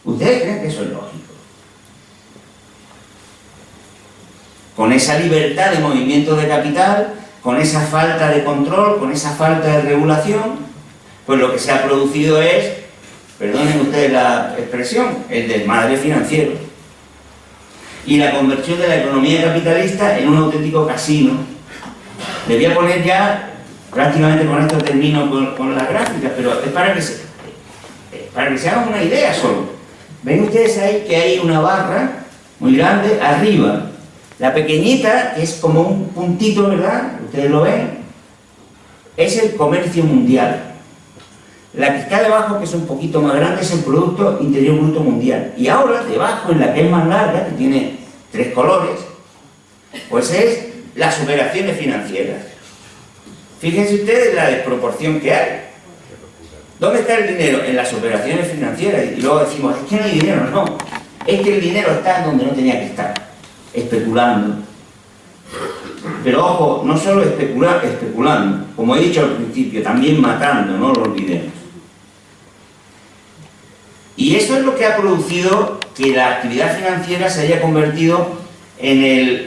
¿Ustedes creen que eso es lógico? Con esa libertad de movimiento de capital, con esa falta de control, con esa falta de regulación, pues lo que se ha producido es, perdonen ustedes la expresión, el desmadre financiero y la conversión de la economía capitalista en un auténtico casino. Le voy a poner ya, prácticamente con esto termino con las gráficas, pero es para que se hagan una idea solo. Ven ustedes ahí que hay una barra muy grande arriba. La pequeñita, que es como un puntito, ¿verdad? Ustedes lo ven, es el comercio mundial. La que está debajo, que es un poquito más grande, es el Producto Interior Bruto Mundial. Y ahora, debajo, en la que es más larga, que tiene 3 colores, pues es las operaciones financieras. Fíjense ustedes la desproporción que hay. ¿Dónde está el dinero? En las operaciones financieras. Y luego decimos, es que no hay dinero. No, es que el dinero está donde no tenía que estar, especulando. Pero ojo, no solo especulando, como he dicho al principio, también matando, no lo olvidemos. Y eso es lo que ha producido que la actividad financiera se haya convertido en el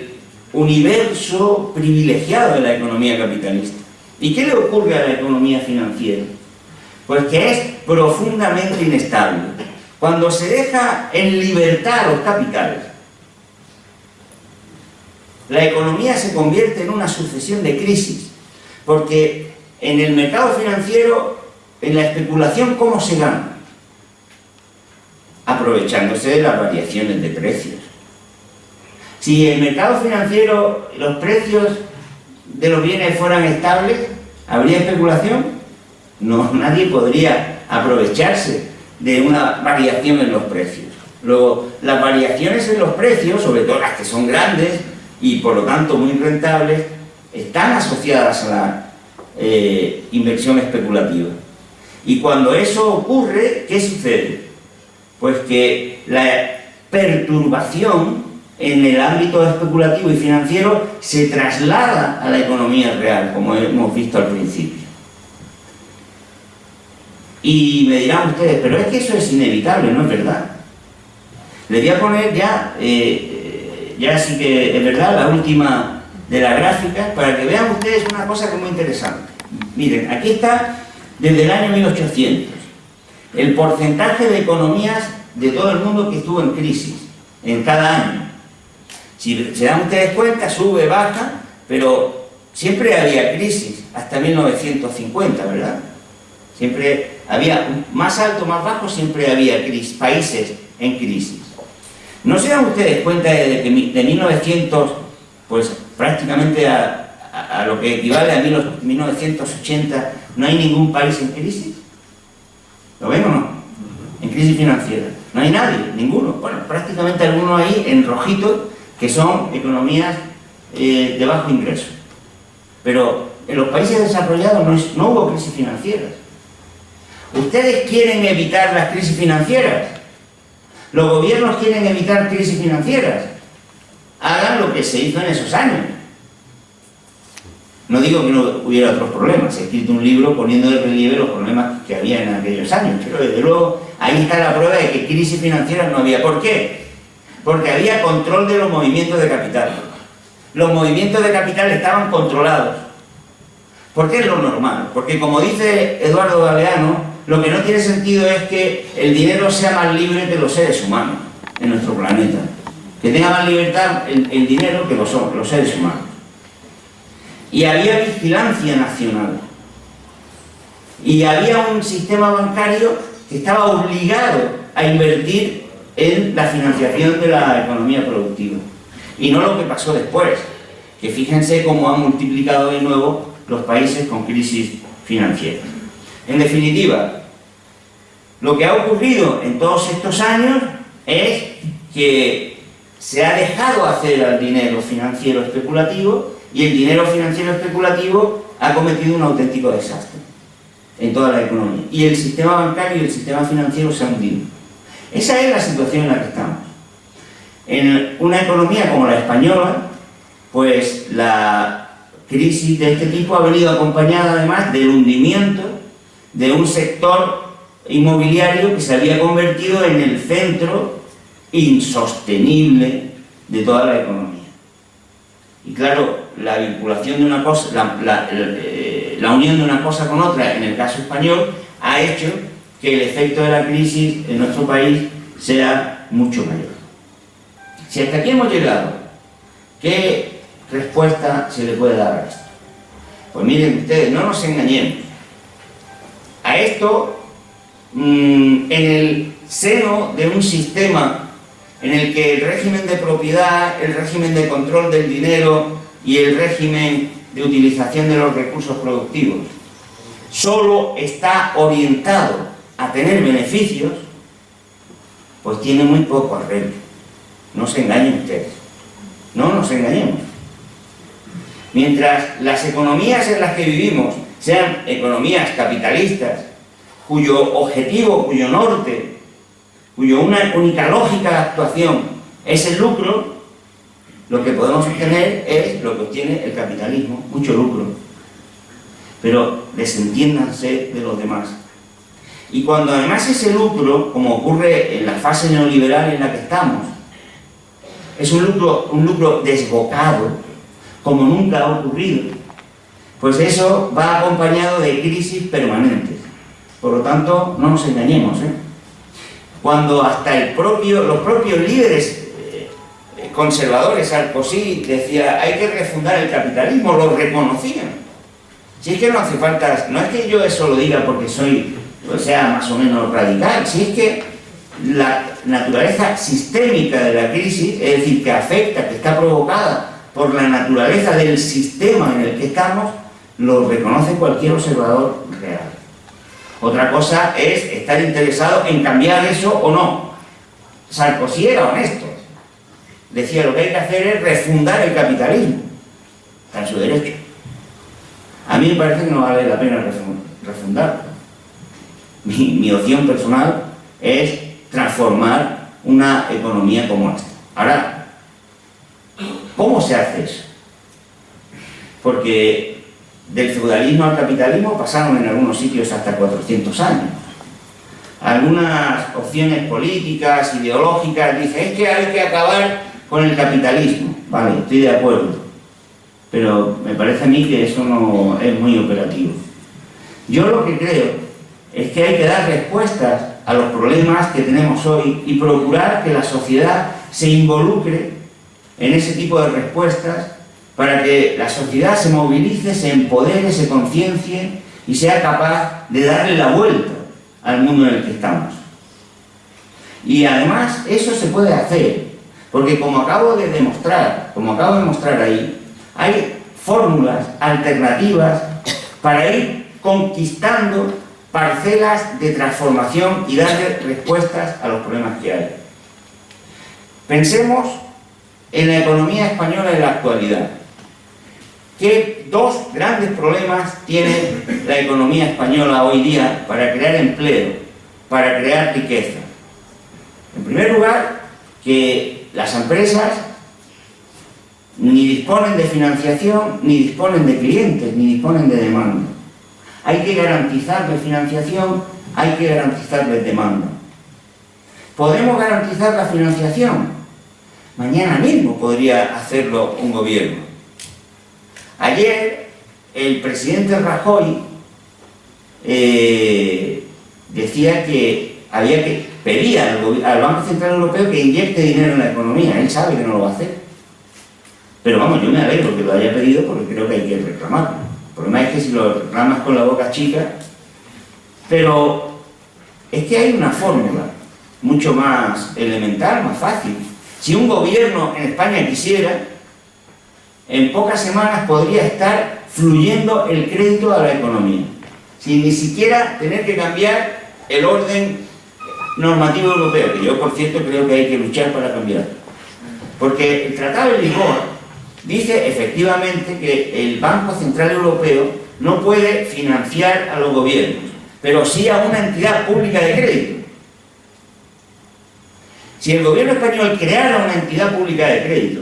universo privilegiado de la economía capitalista. ¿Y qué le ocurre a la economía financiera? Pues que es profundamente inestable. Cuando se deja en libertad a los capitales, la economía se convierte en una sucesión de crisis, porque en el mercado financiero, en la especulación, ¿cómo se gana? Aprovechándose de las variaciones de precios. Si en el mercado financiero los precios de los bienes fueran estables, ¿habría especulación? No, nadie podría aprovecharse de una variación en los precios. Luego, las variaciones en los precios, sobre todo las que son grandes, y por lo tanto muy rentables, están asociadas a la inversión especulativa. Y cuando eso ocurre, ¿qué sucede? Pues que la perturbación en el ámbito especulativo y financiero se traslada a la economía real, como hemos visto al principio. Y me dirán ustedes, pero es que eso es inevitable, no es verdad. Les voy a poner ya sí que es verdad, la última de la gráfica, para que vean ustedes una cosa que es muy interesante. Miren, aquí está desde el año 1800 el porcentaje de economías de todo el mundo que estuvo en crisis en cada año. Si se dan ustedes cuenta, sube, baja, pero siempre había crisis hasta 1950, ¿verdad? Siempre había más alto, más bajo, siempre había crisis, países en crisis. ¿No se dan ustedes cuenta de que de 1900, pues prácticamente a lo que equivale a 1980, no hay ningún país en crisis? ¿Lo ven o no? En crisis financiera. No hay nadie, ninguno. Bueno, prácticamente algunos ahí en rojito, que son economías de bajo ingreso. Pero en los países desarrollados no hubo crisis financieras. ¿Ustedes quieren evitar las crisis financieras? ¿Los gobiernos quieren evitar crisis financieras? Hagan lo que se hizo en esos años. No digo que no hubiera otros problemas, he escrito un libro poniendo de relieve los problemas que había en aquellos años, pero desde luego ahí está la prueba de que crisis financieras no había. ¿Por qué? Porque había control de los movimientos de capital. Los movimientos de capital estaban controlados. ¿Por qué es lo normal? Porque como dice Eduardo Galeano, lo que no tiene sentido es que el dinero sea más libre que los seres humanos en nuestro planeta. Que tenga más libertad el dinero que los seres humanos. Y había vigilancia nacional. Y había un sistema bancario que estaba obligado a invertir en la financiación de la economía productiva. Y no lo que pasó después, que fíjense cómo han multiplicado de nuevo los países con crisis financieras. En definitiva, lo que ha ocurrido en todos estos años es que se ha dejado hacer al dinero financiero especulativo y el dinero financiero especulativo ha cometido un auténtico desastre en toda la economía. Y el sistema bancario y el sistema financiero se han hundido. Esa es la situación en la que estamos. En una economía como la española, pues la crisis de este tipo ha venido acompañada además del hundimiento de un sector inmobiliario que se había convertido en el centro insostenible de toda la economía. Y claro, la vinculación de una cosa, la unión de una cosa con otra en el caso español ha hecho que el efecto de la crisis en nuestro país sea mucho mayor. Si hasta aquí hemos llegado, ¿qué respuesta se le puede dar a esto? Pues miren ustedes, no nos engañemos. A esto, en el seno de un sistema en el que el régimen de propiedad, el régimen de control del dinero y el régimen de utilización de los recursos productivos solo está orientado a tener beneficios, pues tiene muy poco arreglo. No se engañen ustedes. No nos engañemos. Mientras las economías en las que vivimos sean economías capitalistas, cuyo objetivo, cuyo norte, cuya única lógica de actuación es el lucro, lo que podemos obtener es lo que obtiene el capitalismo, mucho lucro. Pero desentiéndanse de los demás. Y cuando además ese lucro, como ocurre en la fase neoliberal en la que estamos, es un lucro desbocado, como nunca ha ocurrido, pues eso va acompañado de crisis permanentes. Por lo tanto, no nos engañemos, Cuando hasta los propios líderes conservadores, Sarkozy decía, hay que refundar el capitalismo, lo reconocían. Si es que no hace falta, no es que yo eso lo diga porque sea más o menos radical, si es que la naturaleza sistémica de la crisis, es decir, que afecta, que está provocada por la naturaleza del sistema en el que estamos, lo reconoce cualquier observador real. Otra cosa es estar interesado en cambiar eso o no. Sarkozy era honesto. decía lo que hay que hacer es refundar el capitalismo. Está en su derecho. A mí me parece que no vale la pena refundarlo. Mi opción personal es transformar una economía como esta. Ahora, ¿cómo se hace eso? Porque del feudalismo al capitalismo pasaron en algunos sitios hasta 400 años. Algunas opciones políticas, ideológicas, dicen es que hay que acabar con el capitalismo. Vale, estoy de acuerdo. Pero me parece a mí que eso no es muy operativo. Yo lo que creo es que hay que dar respuestas a los problemas que tenemos hoy y procurar que la sociedad se involucre en ese tipo de respuestas para que la sociedad se movilice, se empodere, se conciencie y sea capaz de darle la vuelta al mundo en el que estamos. Y además eso se puede hacer, porque como acabo de demostrar ahí, hay fórmulas alternativas para ir conquistando parcelas de transformación y darle respuestas a los problemas que hay. Pensemos en la economía española en la actualidad. ¿Qué dos grandes problemas tiene la economía española hoy día para crear empleo, para crear riqueza? En primer lugar, que las empresas ni disponen de financiación, ni disponen de clientes, ni disponen de demanda. Hay que garantizarles financiación, hay que garantizarles demanda. ¿Podemos garantizar la financiación? Mañana mismo podría hacerlo un gobierno. Ayer el presidente Rajoy decía que pedía al Banco Central Europeo que inyecte dinero en la economía. Él sabe que no lo va a hacer. Pero vamos, yo me alegro que lo haya pedido porque creo que hay que reclamarlo. El problema es que si lo reclamas con la boca chica... Pero es que hay una fórmula mucho más elemental, más fácil. Si un gobierno en España quisiera, en pocas semanas podría estar fluyendo el crédito a la economía, sin ni siquiera tener que cambiar el orden normativo europeo, que yo, por cierto, creo que hay que luchar para cambiar. Porque el Tratado de Lisboa dice efectivamente que el Banco Central Europeo no puede financiar a los gobiernos, pero sí a una entidad pública de crédito. Si el gobierno español creara una entidad pública de crédito,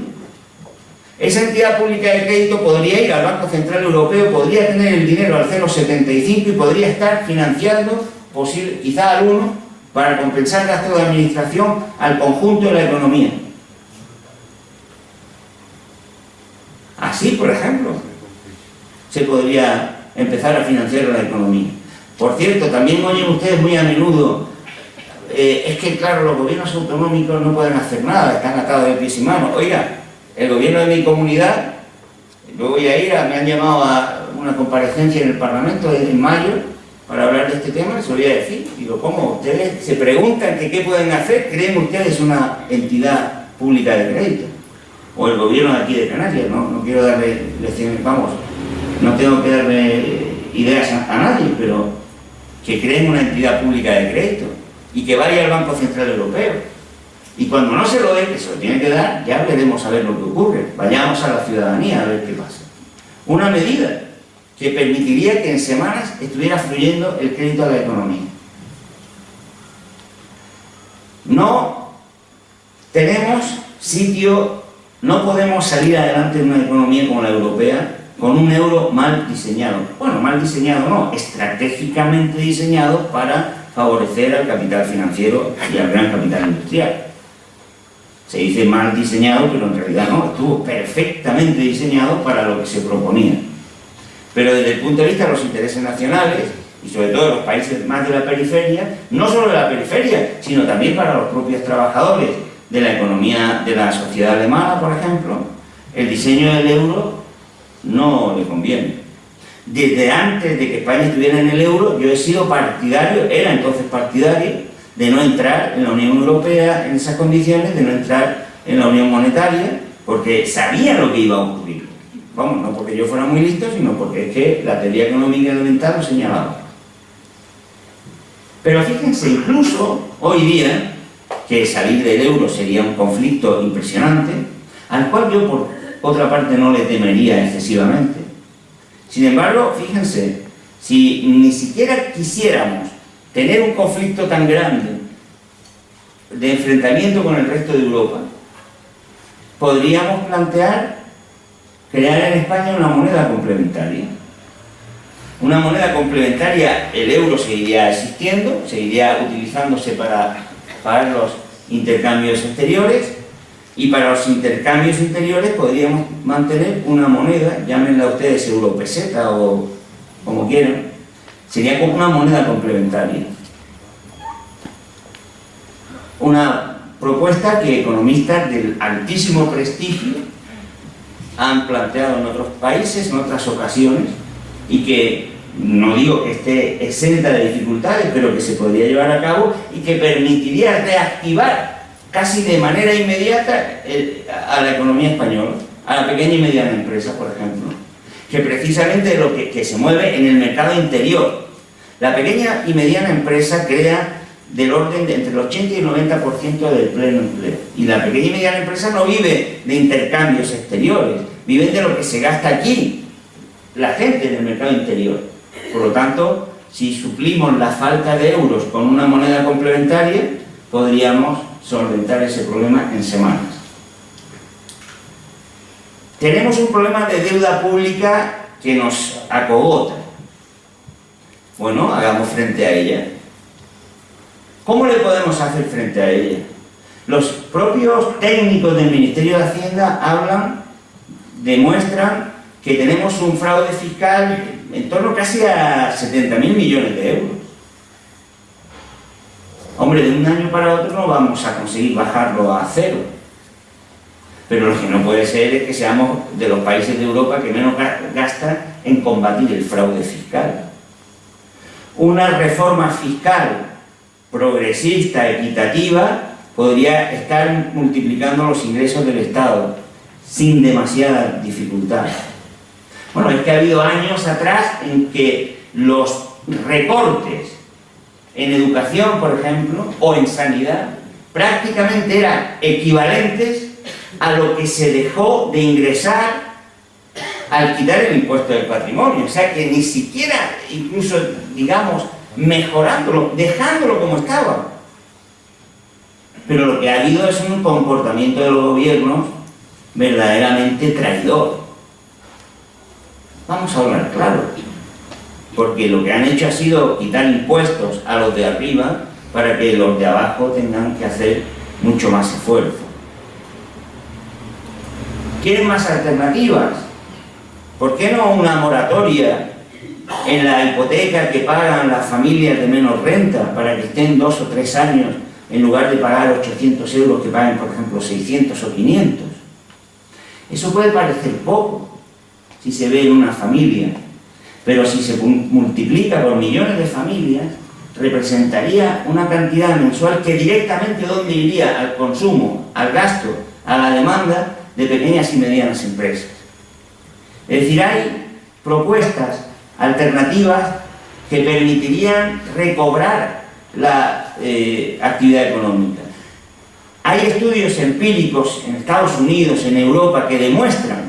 esa entidad pública de crédito podría ir al Banco Central Europeo, podría tener el dinero al 0,75 y podría estar financiando, quizá al 1, para compensar gastos de administración al conjunto de la economía. Así, por ejemplo, se podría empezar a financiar la economía. Por cierto, también oyen ustedes muy a menudo, es que claro, los gobiernos autonómicos no pueden hacer nada, están atados de pies y manos. Oiga, el gobierno de mi comunidad, yo voy a ir, me han llamado a una comparecencia en el Parlamento en mayo para hablar de este tema, se lo voy a decir. Digo, ¿cómo? Ustedes se preguntan que qué pueden hacer, ¿creen ustedes una entidad pública de crédito? O el gobierno de aquí de Canarias, no quiero darle lecciones, vamos, no tengo que darle ideas a nadie, pero que creen una entidad pública de crédito y que vaya al Banco Central Europeo. Y cuando no se lo dé, que se lo tiene que dar, ya veremos a ver lo que ocurre. Vayamos a la ciudadanía a ver qué pasa. Una medida que permitiría que en semanas estuviera fluyendo el crédito a la economía. No tenemos sitio, no podemos salir adelante en una economía como la europea con un euro mal diseñado. Bueno, mal diseñado no, estratégicamente diseñado para favorecer al capital financiero y al gran capital industrial. Se dice mal diseñado, pero en realidad no, estuvo perfectamente diseñado para lo que se proponía. Pero desde el punto de vista de los intereses nacionales, y sobre todo de los países más de la periferia, no solo de la periferia, sino también para los propios trabajadores de la economía de la sociedad alemana, por ejemplo, el diseño del euro no le conviene. Desde antes de que España estuviera en el euro, yo he sido partidario, era entonces partidario, de no entrar en la Unión Europea en esas condiciones, de no entrar en la Unión Monetaria, porque sabía lo que iba a ocurrir. Vamos, no porque yo fuera muy listo, sino porque es que la teoría económica elemental lo señalaba. Pero fíjense, incluso hoy día, que salir del euro sería un conflicto impresionante, al cual yo por otra parte no le temería excesivamente. Sin embargo, fíjense, si ni siquiera quisiéramos tener un conflicto tan grande de enfrentamiento con el resto de Europa, podríamos plantear crear en España una moneda complementaria. Una moneda complementaria, el euro seguiría existiendo, seguiría utilizándose para pagar los intercambios exteriores, y para los intercambios interiores podríamos mantener una moneda, llámenla ustedes europeseta o como quieran, sería como una moneda complementaria. Una propuesta que economistas del altísimo prestigio han planteado en otros países, en otras ocasiones, y que no digo que esté exenta de dificultades, pero que se podría llevar a cabo y que permitiría reactivar casi de manera inmediata a la economía española, a la pequeña y mediana empresa, por ejemplo, que precisamente lo que se mueve en el mercado interior. La pequeña y mediana empresa crea del orden de entre el 80 y el 90% del pleno empleo. Y la pequeña y mediana empresa no vive de intercambios exteriores, vive de lo que se gasta aquí, la gente en el mercado interior. Por lo tanto, si suplimos la falta de euros con una moneda complementaria, podríamos solventar ese problema en semanas. Tenemos un problema de deuda pública que nos acogota. Bueno, hagamos frente a ella. ¿Cómo le podemos hacer frente a ella? Los propios técnicos del Ministerio de Hacienda demuestran que tenemos un fraude fiscal en torno casi a 70.000 millones de euros. Hombre, de un año para otro no vamos a conseguir bajarlo a cero. Pero lo que no puede ser es que seamos de los países de Europa que menos gastan en combatir el fraude fiscal. Una reforma fiscal progresista, equitativa, podría estar multiplicando los ingresos del Estado sin demasiada dificultad. Bueno, es que ha habido años atrás en que los recortes en educación, por ejemplo, o en sanidad, prácticamente eran equivalentes a lo que se dejó de ingresar al quitar el impuesto del patrimonio. O sea que ni siquiera, incluso, digamos, mejorándolo, dejándolo como estaba. Pero lo que ha habido es un comportamiento de los gobiernos verdaderamente traidor. Vamos a hablar claro, porque lo que han hecho ha sido quitar impuestos a los de arriba para que los de abajo tengan que hacer mucho más esfuerzo. ¿Quieren más alternativas? ¿Por qué no una moratoria en la hipoteca que pagan las familias de menos renta para que estén 2 o 3 años en lugar de pagar 800 euros que paguen, por ejemplo, 600 o 500? Eso puede parecer poco si se ve en una familia, pero si se multiplica por millones de familias, representaría una cantidad mensual que directamente ¿dónde iría? Al consumo, al gasto, a la demanda de pequeñas y medianas empresas. Es decir, hay propuestas alternativas que permitirían recobrar la actividad económica. Hay estudios empíricos en Estados Unidos, en Europa, que demuestran,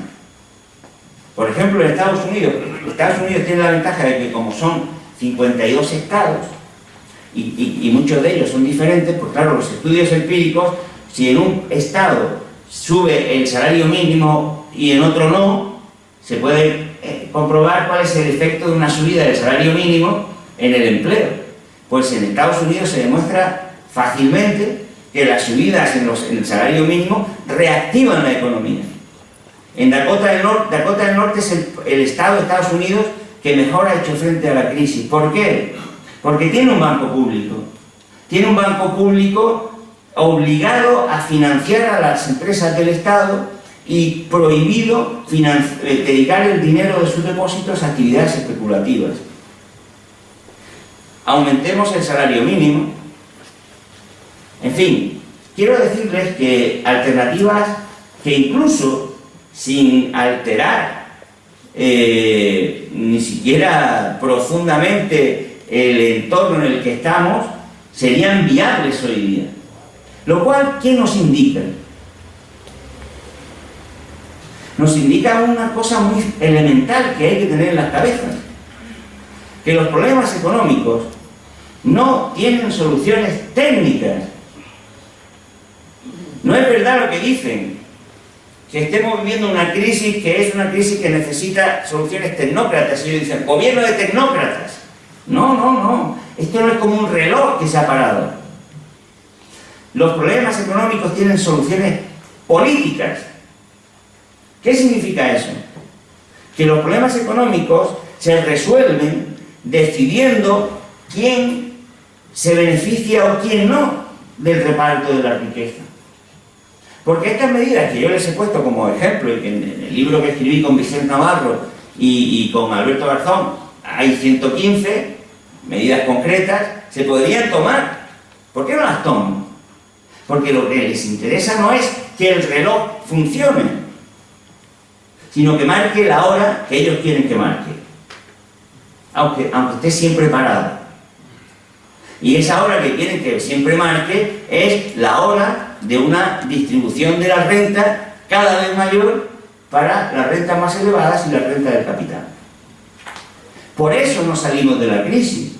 por ejemplo, en Estados Unidos tiene la ventaja de que como son 52 estados y muchos de ellos son diferentes, pues claro, los estudios empíricos, si en un estado sube el salario mínimo y en otro no, se puede comprobar cuál es el efecto de una subida del salario mínimo en el empleo. Pues en Estados Unidos se demuestra fácilmente que las subidas en el salario mínimo reactivan la economía. En Dakota del Norte es el estado de Estados Unidos que mejor ha hecho frente a la crisis. ¿Por qué? Porque tiene un banco público. Tiene un banco público obligado a financiar a las empresas del Estado y prohibido dedicar el dinero de sus depósitos a actividades especulativas. Aumentemos el salario mínimo. En fin, quiero decirles que alternativas que incluso sin alterar ni siquiera profundamente el entorno en el que estamos, serían viables hoy día. Lo cual, ¿qué nos indica? Nos indica una cosa muy elemental que hay que tener en las cabezas, que los problemas económicos no tienen soluciones técnicas. No es verdad lo que dicen, que estemos viviendo una crisis que es una crisis que necesita soluciones tecnócratas. Ellos dicen, gobierno de tecnócratas. No, no, no. Esto no es como un reloj que se ha parado. Los problemas económicos tienen soluciones políticas. ¿Qué significa eso? Que los problemas económicos se resuelven decidiendo quién se beneficia o quién no del reparto de la riqueza. Porque estas medidas que yo les he puesto como ejemplo, y que en el libro que escribí con Vicente Navarro y con Alberto Garzón, hay 115 medidas concretas, se podrían tomar. ¿Por qué no las toman? Porque lo que les interesa no es que el reloj funcione, sino que marque la hora que ellos quieren que marque, aunque esté siempre parado. Y esa hora que quieren que siempre marque es la hora de una distribución de la renta cada vez mayor para las rentas más elevadas y la renta del capital. Por eso no salimos de la crisis.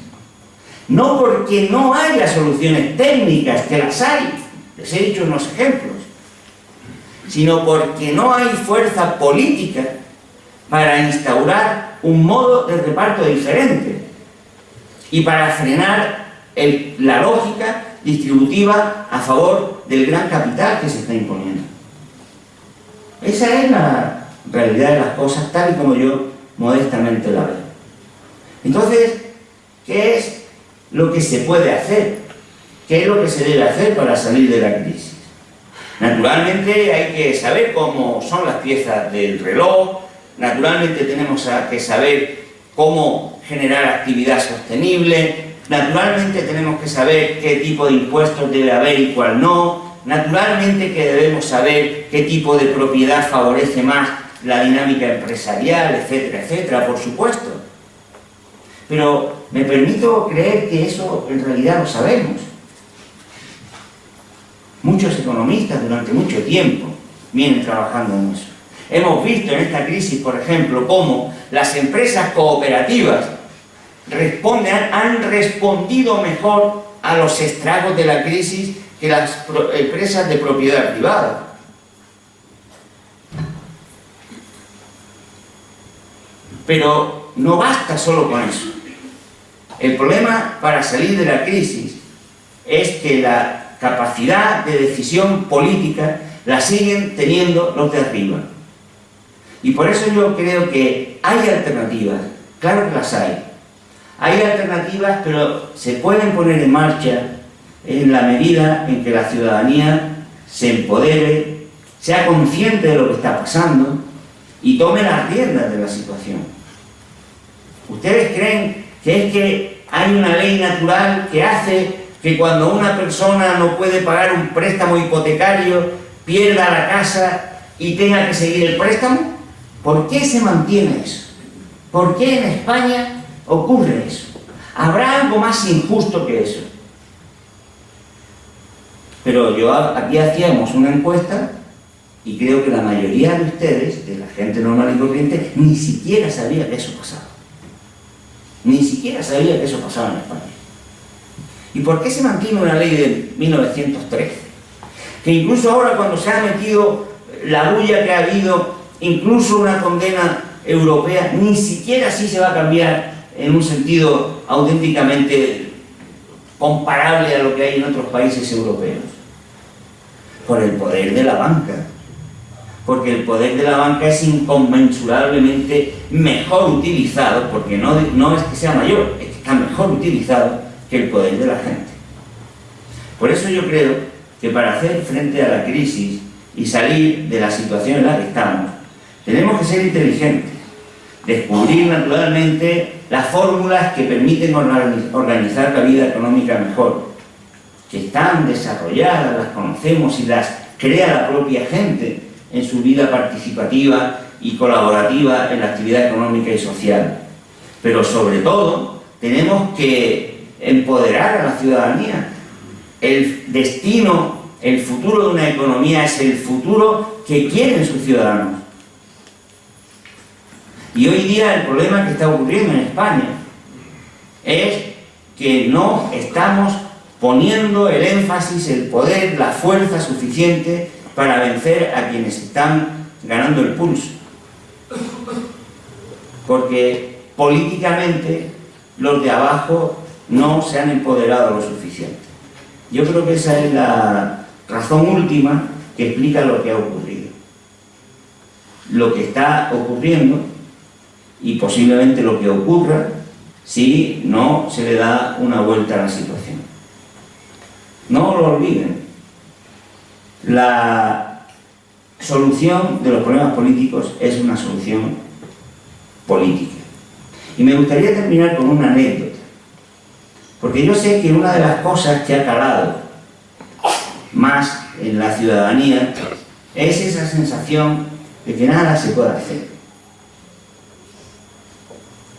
No porque no haya soluciones técnicas, que las hay, les he dicho unos ejemplos, sino porque no hay fuerza política para instaurar un modo de reparto diferente y para frenar la lógica distributiva a favor del gran capital que se está imponiendo. Esa es la realidad de las cosas, tal y como yo modestamente la veo. Entonces, ¿qué es lo que se puede hacer? ¿Qué es lo que se debe hacer para salir de la crisis? Naturalmente hay que saber cómo son las piezas del reloj, naturalmente tenemos que saber cómo generar actividad sostenible, naturalmente tenemos que saber qué tipo de impuestos debe haber y cuál no, naturalmente que debemos saber qué tipo de propiedad favorece más la dinámica empresarial, etcétera, etcétera, por supuesto. Pero me permito creer que eso en realidad lo sabemos. Muchos economistas durante mucho tiempo vienen trabajando en eso. Hemos visto en esta crisis, por ejemplo, cómo las empresas cooperativas han respondido mejor a los estragos de la crisis que las empresas de propiedad privada. Pero no basta solo con eso. El problema para salir de la crisis es que la capacidad de decisión política la siguen teniendo los de arriba. Y por eso yo creo que hay alternativas, claro que las hay. Hay alternativas, pero se pueden poner en marcha en la medida en que la ciudadanía se empodere, sea consciente de lo que está pasando y tome las riendas de la situación. ¿Ustedes creen que es que hay una ley natural que hace que cuando una persona no puede pagar un préstamo hipotecario, pierda la casa y tenga que seguir el préstamo? ¿Por qué se mantiene eso? ¿Por qué en España ocurre eso? ¿Habrá algo más injusto que eso? Pero aquí hacíamos una encuesta y creo que la mayoría de ustedes, de la gente normal y corriente, ni siquiera sabía que eso pasaba. Ni siquiera sabía que eso pasaba en España. ¿Y por qué se mantiene una ley de 1913? Que incluso ahora, cuando se ha metido la bulla que ha habido, incluso una condena europea, ni siquiera así se va a cambiar en un sentido auténticamente comparable a lo que hay en otros países europeos. Por el poder de la banca. Porque el poder de la banca es inconmensurablemente mejor utilizado, porque no es que sea mayor, es que está mejor utilizado que el poder de la gente. Por eso yo creo que para hacer frente a la crisis y salir de la situación en la que estamos, tenemos que ser inteligentes, descubrir naturalmente las fórmulas que permiten organizar la vida económica mejor, que están desarrolladas, las conocemos y las crea la propia gente en su vida participativa y colaborativa en la actividad económica y social. Pero sobre todo tenemos que empoderar a la ciudadanía. El destino El futuro de una economía es el futuro que quieren sus ciudadanos. Y hoy día el problema que está ocurriendo en España es que no estamos poniendo el énfasis, el poder, la fuerza suficiente para vencer a quienes están ganando el pulso. Porque políticamente los de abajo no se han empoderado lo suficiente. Yo creo que esa es la razón última que explica lo que ha ocurrido. Lo que está ocurriendo y posiblemente lo que ocurra si no se le da una vuelta a la situación. No lo olviden. La solución de los problemas políticos es una solución política. Y me gustaría terminar con una anécdota. Porque yo sé que una de las cosas que ha calado más en la ciudadanía es esa sensación de que nada se puede hacer.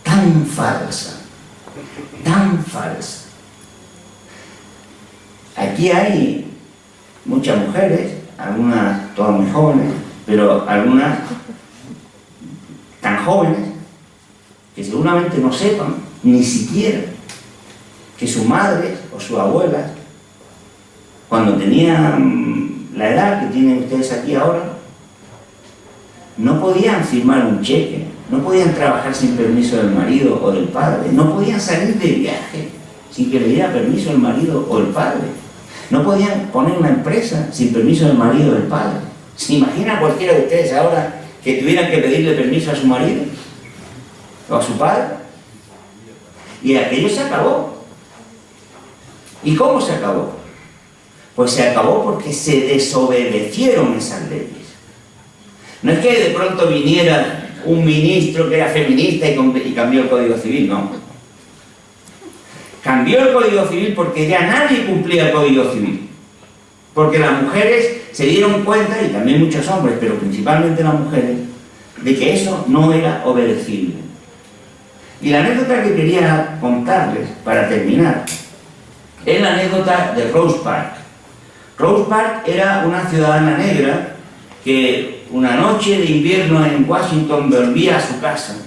Tan falsa, tan falsa. Aquí hay muchas mujeres, algunas todas muy jóvenes, pero algunas tan jóvenes que seguramente no sepan ni siquiera que sus madres o sus abuelas, cuando tenían la edad que tienen ustedes aquí ahora, no podían firmar un cheque, no podían trabajar sin permiso del marido o del padre, no podían salir de viaje sin que le diera permiso el marido o el padre, no podían poner una empresa sin permiso del marido o del padre. ¿Se imagina cualquiera de ustedes ahora que tuvieran que pedirle permiso a su marido o a su padre? Y aquello se acabó. ¿Y cómo se acabó? Pues se acabó porque se desobedecieron esas leyes. No es que de pronto viniera un ministro que era feminista y cambió el Código Civil, no. Cambió el Código Civil porque ya nadie cumplía el Código Civil. Porque las mujeres se dieron cuenta, y también muchos hombres, pero principalmente las mujeres, de que eso no era obedecible. Y la anécdota que quería contarles, para terminar, es la anécdota de Rose Park. Rose Park era una ciudadana negra que una noche de invierno en Washington volvía a su casa.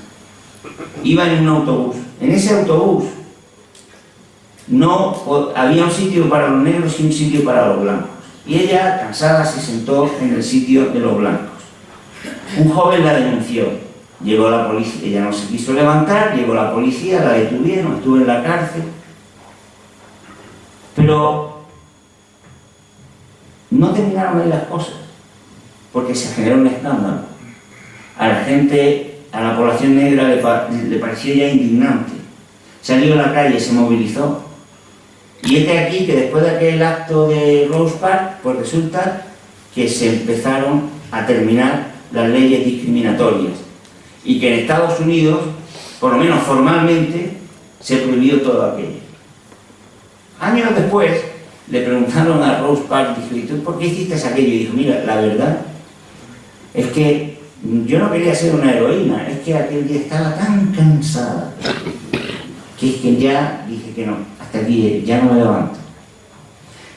Iba en un autobús. En ese autobús no había un sitio para los negros y un sitio para los blancos. Y ella, cansada, se sentó en el sitio de los blancos. Un joven la denunció. Llegó la policía, ella no se quiso levantar, llegó la policía, la detuvieron, estuvo en la cárcel. Pero no terminaron ahí las cosas, porque se generó un escándalo. A la gente, a la población negra le pareció ya indignante. Salió a la calle, se movilizó. Y este aquí, que después de aquel acto de Rose Park, pues resulta que se empezaron a terminar las leyes discriminatorias. Y que en Estados Unidos, por lo menos formalmente, se prohibió todo aquello. Años después, le preguntaron a Rose Park, dijo, ¿y tú por qué hiciste aquello? Y dijo, mira, la verdad es que yo no quería ser una heroína, es que aquel día estaba tan cansada que es que ya dije que no, hasta aquí ya no me levanto.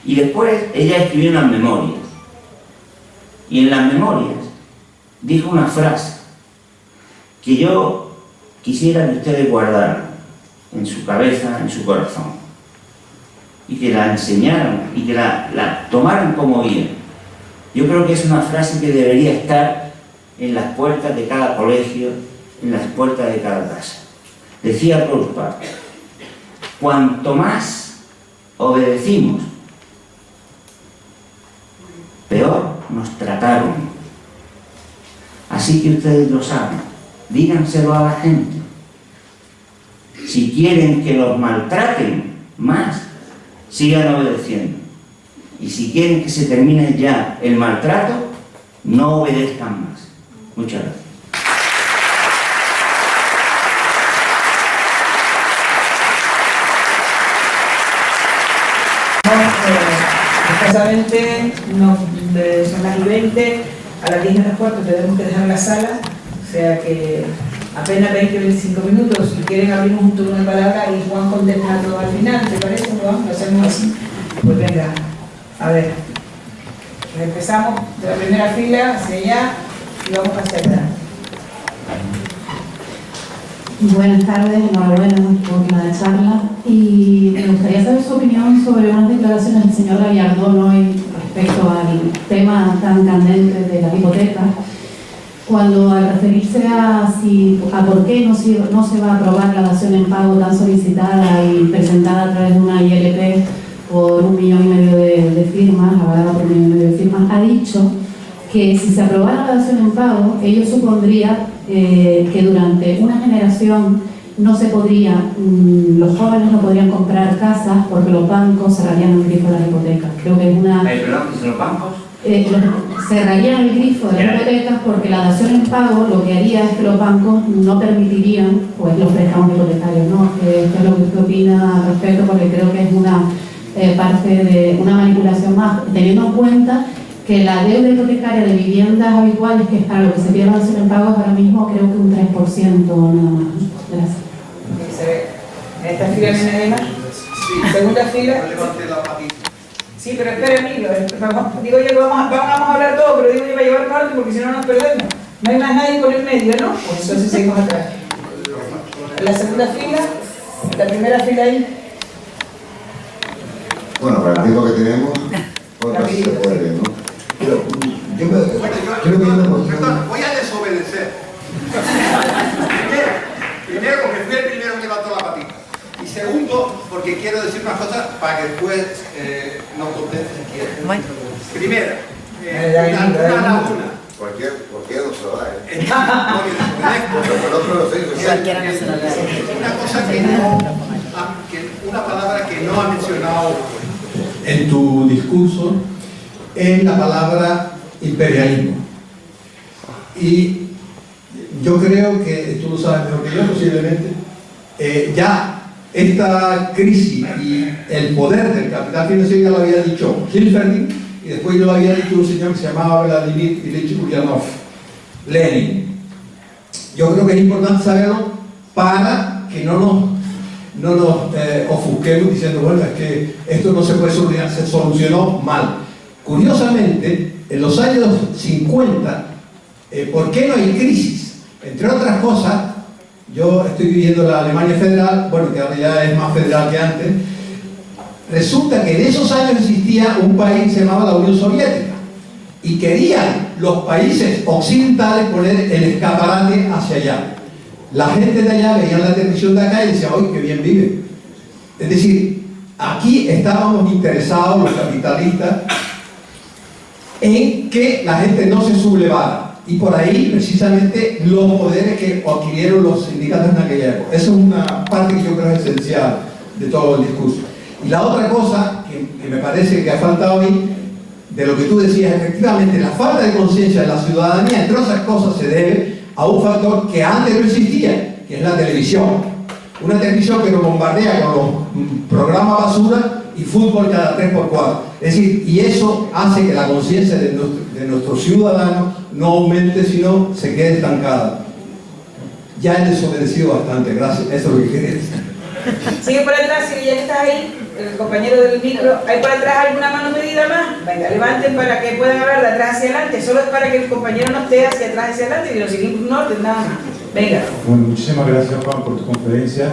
Y después ella escribió unas memorias, y en las memorias dijo una frase que yo quisiera que ustedes guardaran en su cabeza, en su corazón, y que la enseñaran y que la tomaran como guía. Yo creo que es una frase que debería estar en las puertas de cada colegio, en las puertas de cada casa. Decía Rose Park, cuanto más obedecimos, peor nos trataron. Así que ustedes lo saben, díganselo a la gente. Si quieren que los maltraten más, sigan obedeciendo. Y si quieren que se termine ya el maltrato, no obedezcan más. Muchas gracias. Escasamente son las 20, a las 10 menos cuarto tenemos que dejar la sala, o sea que apenas 20-25 minutos. Si quieren abrimos un turno de palabra y Juan contesta todo al final, ¿te parece, Juan? Lo hacemos así. Pues venga, a ver. Empezamos de la primera fila hacia allá y vamos hacia atrás. Buenas tardes, enhorabuena por la charla. Y me gustaría saber su opinión sobre unas declaraciones del señor Gallardón hoy respecto al tema tan candente de las hipotecas, cuando al referirse a por qué no se va a aprobar la dación en pago tan solicitada y presentada a través de una ILP por 1,5 millones de firmas, avalada por 1,5 millones de firmas, ha dicho que si se aprobara la dación en pago, ello supondría que durante una generación no se podría, los jóvenes no podrían comprar casas porque los bancos cerrarían el grifo de las hipotecas. Creo que es una... ¿Perdón? ¿Los bancos? Cerrarían el grifo de las hipotecas porque la dación en pago lo que haría es que los bancos no permitirían pues los préstamos hipotecarios, ¿no? ¿Qué es lo que usted opina al respecto? Porque creo que es una parte de una manipulación más, teniendo en cuenta que la deuda hipotecaria de viviendas habituales, que es para lo que se pide la dación en pago, es ahora mismo creo que un 3% nada más. Gracias. ¿En esta fila viene además? Sí. Segunda fila. Sí, pero espera, Emilio. Digo yo que vamos a hablar todo, pero digo yo para llevar parte porque si no nos perdemos. No hay más nadie por el medio, ¿no? Pues entonces seguimos atrás. En la segunda fila, la primera fila ahí. Bueno, para el tiempo que tenemos, pues casi se puede, ¿no? Pero perdón, voy a desobedecer. Primero, porque fui el primero que levantó la patita. Y segundo, porque quiero decir unas cosas para que después nos conteste si quiere. Primera, una laguna. Cualquiera no se lo da, ¿eh? Cualquiera no se lo da. Una cosa que no, una palabra que no ha mencionado en tu discurso es la palabra imperialismo. Y yo creo que, tú lo sabes mejor que yo posiblemente, ya esta crisis y el poder del capital financiero ya lo había dicho Hilferding, y después lo había dicho un señor que se llamaba Vladimir Ilich Ulyanov, Lenin. Yo creo que es importante saberlo para que no nos ofusquemos diciendo, bueno, es que esto no se puede solucionar, se solucionó mal. Curiosamente, en los años 50, ¿por qué no hay crisis? Entre otras cosas, yo estoy viviendo en la Alemania federal, bueno, que ahora ya es más federal que antes. Resulta que en esos años existía un país que se llamaba la Unión Soviética y querían los países occidentales poner el escaparate hacia allá. La gente de allá veía la televisión de acá y decía, ¡ay, qué bien vive! Es decir, aquí estábamos interesados, los capitalistas, en que la gente no se sublevara. Y por ahí, precisamente, los poderes que adquirieron los sindicatos en aquella época. Esa es una parte que yo creo es esencial de todo el discurso. Y la otra cosa que me parece que ha faltado ahí, de lo que tú decías, efectivamente, la falta de conciencia de la ciudadanía, entre otras cosas, se debe a un factor que antes no existía, que es la televisión. Una televisión que nos bombardea con los programas basura y fútbol cada 3x4. Es decir, y eso hace que la conciencia de nuestros ciudadanos no aumente, sino se quede estancada. Ya he desobedecido bastante, gracias. Eso es lo que quería decir. Sigue por atrás, si ya que estás ahí, el compañero del micro. ¿Hay por atrás alguna mano medida más? Venga, levanten para que puedan hablar de atrás hacia adelante. Solo es para que el compañero no esté hacia atrás hacia adelante y lo seguimos un orden, nada más. Venga. Bueno, muchísimas gracias, Juan, por tu conferencia.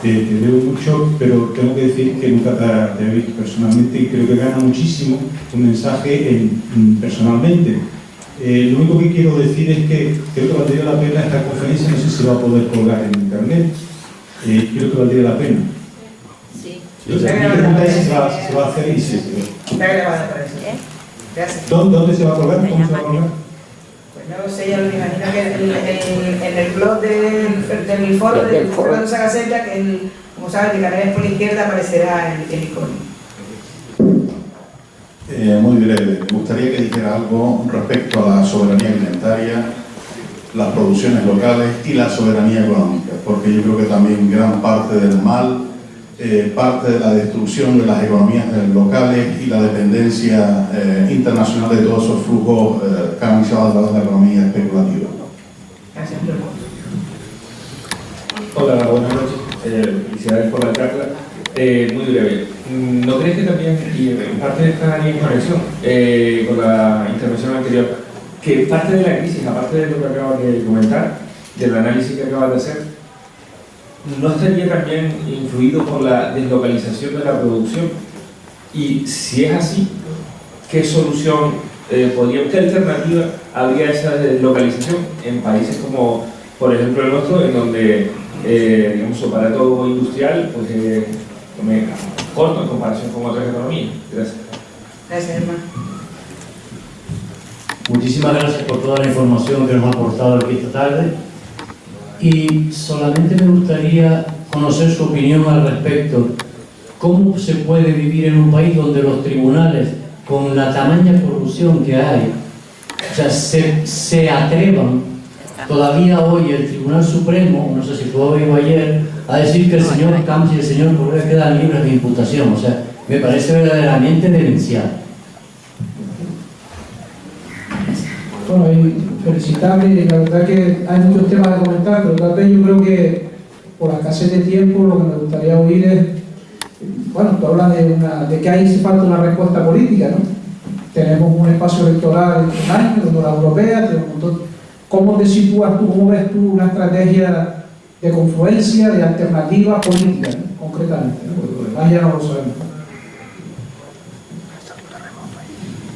Te leo mucho, pero tengo que decir que nunca te he visto personalmente y creo que gana muchísimo tu mensaje personalmente. Lo único que quiero decir es que creo que valdría la pena esta conferencia, no sé si se va a poder colgar en internet. Creo que valdría la pena. Sí. Mi pregunta es si se va a hacer y si Está grabada para eso. Gracias. ¿Dónde se va a colgar? ¿Cómo se va a colgar? Pues no lo sé, ya lo imagino que en el blog del foro de esa gaceta, que como sabes, de Canarias por la Izquierda aparecerá el icono. Muy breve. Me gustaría que dijera algo respecto a la soberanía alimentaria, las producciones locales y la soberanía económica, porque yo creo que también gran parte del mal, parte de la destrucción de las economías locales y la dependencia internacional de todos esos flujos canalizados a través de la economía especulativa. Gracias. Hola, buenas noches. Felicidades por la charla. Muy breve. ¿No crees que también, y parte está en conexión con la intervención anterior, que parte de la crisis, aparte de lo que acabas de comentar, del análisis que acabas de hacer, ¿no estaría también influido por la deslocalización de la producción? Y si es así, ¿qué solución podría, qué alternativa habría a esa deslocalización en países como, por ejemplo, el nuestro, en donde digamos, su aparato industrial pues, corto en comparación con otras economías? Gracias. Gracias, hermano. Muchísimas gracias por toda la información que nos ha aportado aquí esta tarde. Y solamente me gustaría conocer su opinión al respecto. ¿Cómo se puede vivir en un país donde los tribunales, con la tamaña corrupción que hay, o sea, se atrevan, todavía hoy el Tribunal Supremo, no sé si fue hoy o ayer, a decir que el señor Camps y el señor Borrell quedan libres de imputación? O sea, me parece verdaderamente demencial. Bueno, y felicitarle, la verdad que hay muchos temas a comentar, pero tal vez yo creo que por la escasez de tiempo lo que me gustaría oír es, bueno, tú hablas de que ahí se falta una respuesta política, ¿no? Tenemos un espacio electoral en un año, como la europea, tenemos un montón. ¿Cómo te sitúas tú, cómo ves tú una estrategia de confluencia, de alternativa política, ¿no? Concretamente, ¿no? Porque lo demás ya no lo sabemos.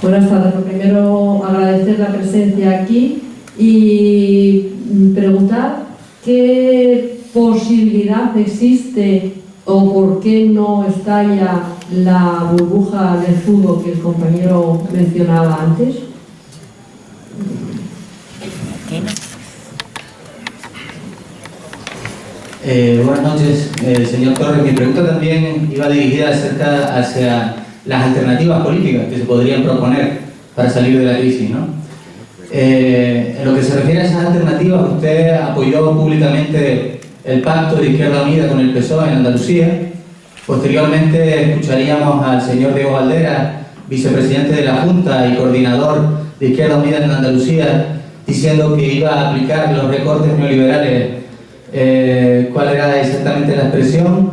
Buenas tardes. Lo primero, agradecer la presencia aquí y preguntar qué posibilidad existe o por qué no estalla la burbuja del fútbol que el compañero mencionaba antes. Buenas noches, señor Torres. Mi pregunta también iba dirigida hacia las alternativas políticas que se podrían proponer para salir de la crisis, ¿no? En lo que se refiere a esas alternativas, usted apoyó públicamente el pacto de Izquierda Unida con el PSOE en Andalucía. Posteriormente escucharíamos al señor Diego Valdera, vicepresidente de la Junta y coordinador de Izquierda Unida en Andalucía, diciendo que iba a aplicar los recortes neoliberales, ¿cuál era exactamente la expresión?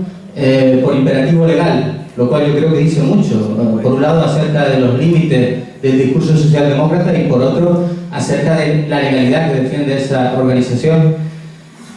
Por imperativo legal, lo cual yo creo que dice mucho, por un lado acerca de los límites del discurso socialdemócrata y por otro acerca de la legalidad que defiende esa organización.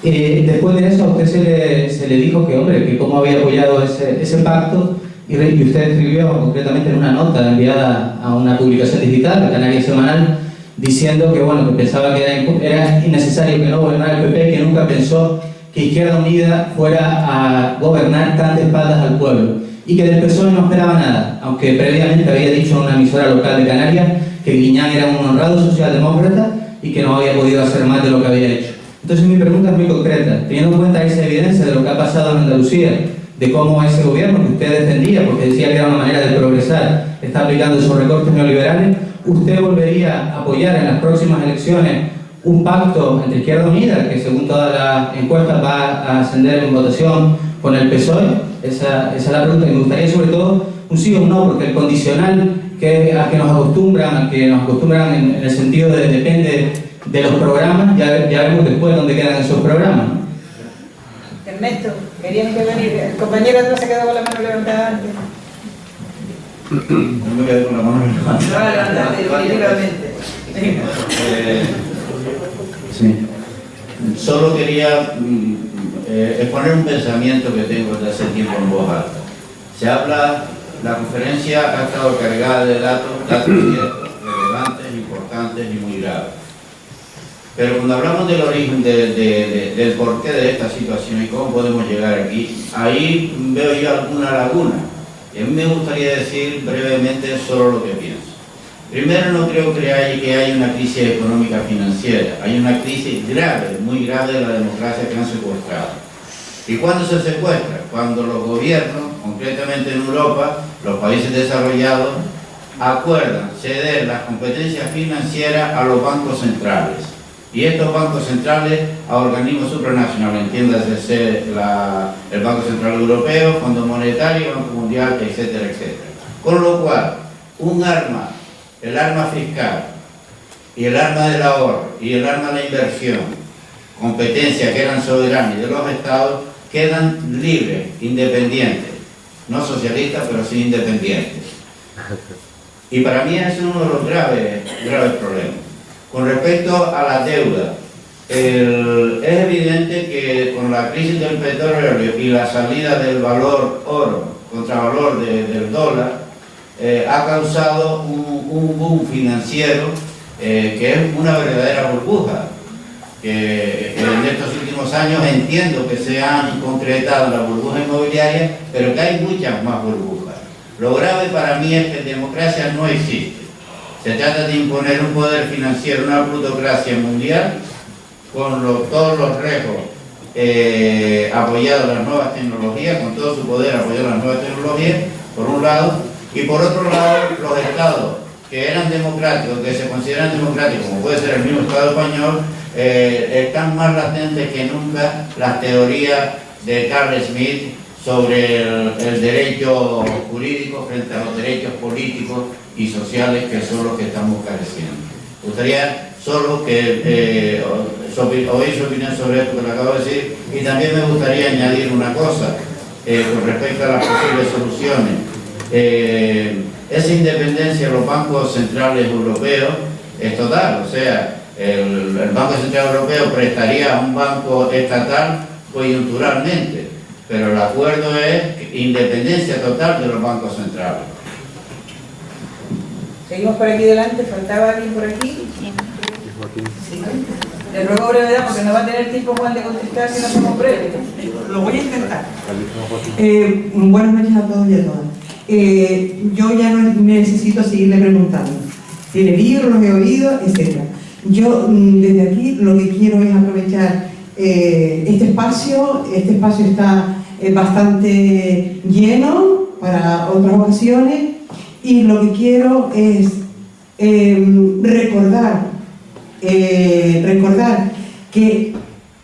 Después de eso a usted se le dijo que, hombre, que cómo había apoyado ese pacto, y usted escribió concretamente en una nota enviada a una publicación digital, la Canaria Semanal, diciendo que, bueno, que pensaba que era innecesario que no gobernara el PP, que nunca pensó que Izquierda Unida fuera a gobernar tan de espaldas al pueblo, y que del PSOE no esperaba nada, aunque previamente había dicho en una emisora local de Canarias que Guiñán era un honrado socialdemócrata y que no había podido hacer más de lo que había hecho. Entonces mi pregunta es muy concreta, teniendo en cuenta esa evidencia de lo que ha pasado en Andalucía, de cómo ese gobierno que usted defendía, porque decía que era una manera de progresar, está aplicando esos recortes neoliberales, ¿usted volvería a apoyar en las próximas elecciones un pacto entre Izquierda Unida, que según todas las encuestas va a ascender en votación con el PSOE? Esa es la pregunta, y me gustaría sobre todo un sí o un no, porque el condicional a que nos acostumbran, en el sentido de depende de los programas, ya vemos después dónde quedan esos programas, ¿no? Ernesto, querían intervenir. El compañero atrás se quedó con la mano levantada antes. No me quedé con la mano levantada. No la levantaste, definitivamente. Sí. Solo quería exponer un pensamiento que tengo desde hace tiempo en voz alta. Se habla, la conferencia ha estado cargada de datos ciertos, relevantes, importantes y muy graves. Pero cuando hablamos del origen, del porqué de esta situación y cómo podemos llegar aquí, ahí veo yo alguna laguna. Y a mí me gustaría decir brevemente solo lo que pienso. Primero, no creo que haya una crisis económica financiera. Hay una crisis grave, muy grave de la democracia que han secuestrado. ¿Y cuándo se secuestra? Cuando los gobiernos, concretamente en Europa, los países desarrollados, acuerdan ceder las competencias financieras a los bancos centrales. Y estos bancos centrales a organismos supranacionales, entiéndase el Banco Central Europeo, Fondo Monetario, Banco Mundial, etcétera, etcétera. Con lo cual, el arma fiscal y el arma del ahorro y el arma de la inversión, competencias que eran soberanas y de los estados, quedan libres, independientes, no socialistas, pero sí independientes. Y para mí es uno de los graves problemas. Con respecto a la deuda, es evidente que con la crisis del petróleo y la salida del valor oro contra valor del dólar, ha causado un boom financiero que es una verdadera burbuja, que en estos últimos años entiendo que se han concretado las burbujas inmobiliarias, pero que hay muchas más burbujas. Lo grave para mí es que democracia no existe. Se trata de imponer un poder financiero, una plutocracia mundial, con todos los riesgos apoyados en las nuevas tecnologías, con todo su poder apoyado en las nuevas tecnologías, por un lado, y por otro lado, los estados que eran democráticos, que se consideran democráticos, como puede ser el mismo Estado español, están más latentes que nunca las teorías de Carl Schmitt sobre el derecho jurídico frente a los derechos políticos y sociales, que son los que estamos careciendo. Me gustaría solo que oír su opinión sobre esto que le acabo de decir, y también me gustaría añadir una cosa con respecto a las posibles soluciones. Esa independencia de los bancos centrales europeos es total, o sea, el Banco Central Europeo prestaría a un banco estatal coyunturalmente, pero el acuerdo es independencia total de los bancos centrales. Seguimos por aquí delante, faltaba alguien por aquí. Sí. Le ruego brevedad porque no va a tener tiempo Juan de contestar si no somos breves. Lo voy a intentar. Buenas noches a todos y a todas. Yo ya no necesito seguirle preguntando. Tiene libros, los he oído, etc. Yo desde aquí lo que quiero es aprovechar este espacio está bastante lleno para otras ocasiones, y lo que quiero es recordar que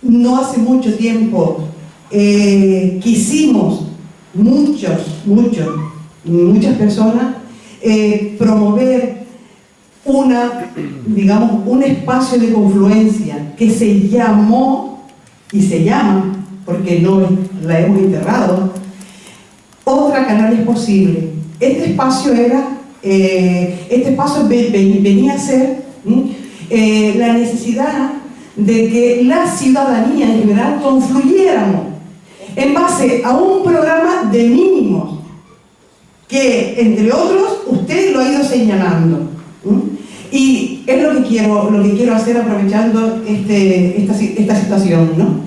no hace mucho tiempo quisimos muchas personas promover un espacio de confluencia que se llamó y se llama, porque no la hemos enterrado, Otra Canarias Posible. Este espacio venía a ser la necesidad de que la ciudadanía en general confluyéramos en base a un programa de mínimos que, entre otros, usted lo ha ido señalando. Y es lo que quiero hacer aprovechando esta situación, ¿no?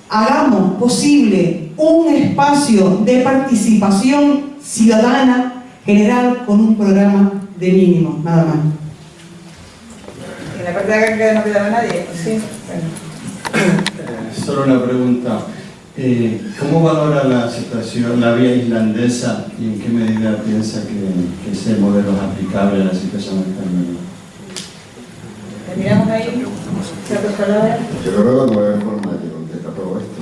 Hagamos posible un espacio de participación ciudadana general con un programa de mínimos, nada más. En la parte de acá no quedaba nadie. Sí. Solo una pregunta. ¿Cómo valora la situación, la vía islandesa, y en qué medida piensa que ese modelo es aplicable a la situación española? Terminamos ahí. ¿Otras palabras? Yo creo que no hay forma de contestar todo esto,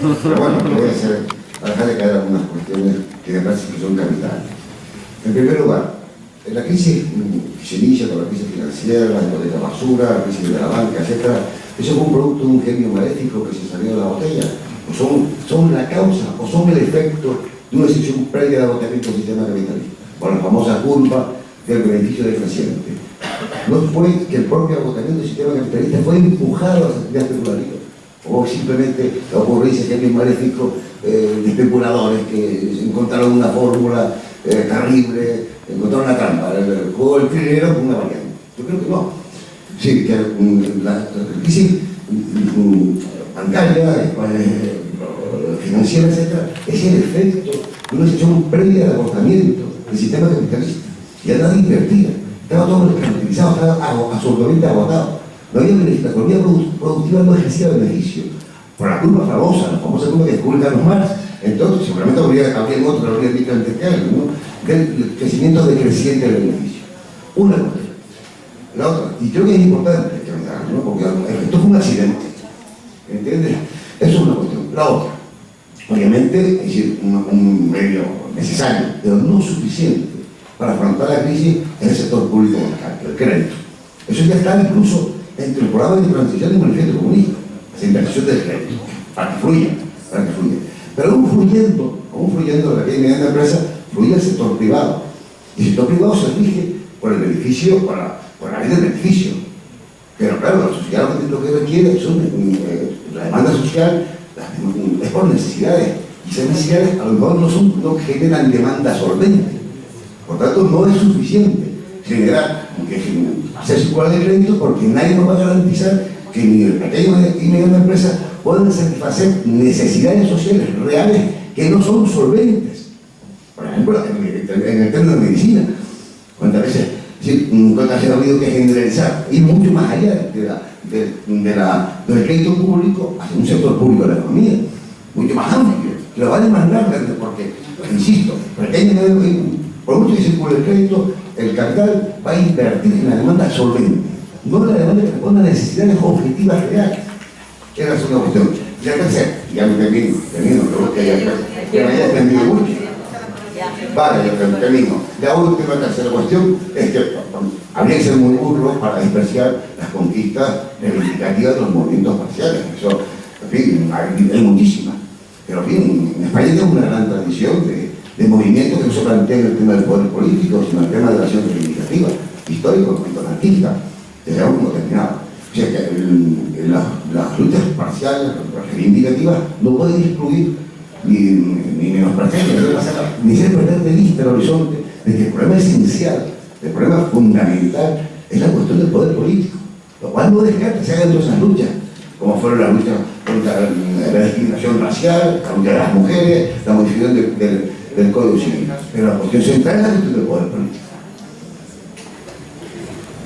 ¿no? Pero bueno, voy a dejarle caer algunas cuestiones que me parece que son capitales. En primer lugar, la crisis que se inicia con la crisis financiera, la hipoteca basura, la crisis de la banca, etc., eso fue un producto de un genio maléfico que se salió de la botella. Son la causa o son el efecto de una decisión previa de agotamiento del sistema capitalista, por la famosa curva del beneficio decreciente. No fue que el propio agotamiento del sistema capitalista fue empujado a las actividades especulativas, o simplemente la ocurrencia de genio maléfico de especuladores que encontraron una fórmula terrible, encontraron una trampa, el juego del trilero con una variante. Yo creo que no. Sí, que la crisis bancaria, financiera, etc., es el efecto de una situación previa de agotamiento del sistema capitalista. Ya nadie invertía, estaba todo mercantilizado, estaba absolutamente agotado. No había beneficio, la economía productiva no ejercía beneficio. Por la curva famosa, la famosa curva que descubrió Carlos Marx. Entonces, seguramente habría otro que lo habría dicho antes que él, ¿no? Del crecimiento decreciente del beneficio. Una cosa. La otra, y creo que es importante, ¿no? Porque esto fue un accidente. ¿Entiendes? Eso es una cuestión. La otra, obviamente, es decir, un medio necesario, pero no suficiente para afrontar la crisis en el sector público bancario, el crédito. Eso ya está incluso entre el programa de transición y el manifiesto comunista, esa inversión del crédito, para que fluya. Pero aún fluyendo de la pequeña y mediana empresa, fluye el sector privado. El sector privado se rige por el beneficio, por la ley del beneficio. Pero claro, la sociedad lo que requiere son la demanda social es por necesidades. Y esas necesidades a lo mejor no generan demanda solvente. Por tanto, no es suficiente hacer circular de crédito porque nadie nos va a garantizar que ni el pequeño y mediana empresa puedan satisfacer necesidades sociales reales que no son solventes. Por ejemplo, en el término de medicina, ¿cuántas veces ha habido que generalizar? Y mucho más allá del crédito público hacia un sector público de la economía, mucho más amplio, que lo va a demandar, porque, insisto, por mucho que circule el crédito, el capital va a invertir en la demanda solvente, no en la demanda que responda a necesidades objetivas reales. Esa es la segunda cuestión. Y la tercera, ya me termino, creo que me haya entendido mucho. Vale, yo termino. La última, tercera cuestión es que habría que ser muy burros para despreciar las conquistas reivindicativas de los movimientos parciales. Eso, en fin, hay muchísimas. Pero en fin, en España tenemos una gran tradición de movimientos que no se plantean el tema del poder político, sino el tema de la acción reivindicativa, histórico, movimiento anarquista, desde algo determinado. O sea que las luchas parciales, las reivindicativas, no pueden excluir ni menospreciar, ni ser perder de vista el horizonte de que el problema esencial, el problema fundamental es la cuestión del poder político, lo cual no descarta que se hagan todas esas luchas, como fueron las luchas contra la discriminación racial, la lucha de las mujeres, la modificación del Código Civil, pero la cuestión central es la cuestión del poder político.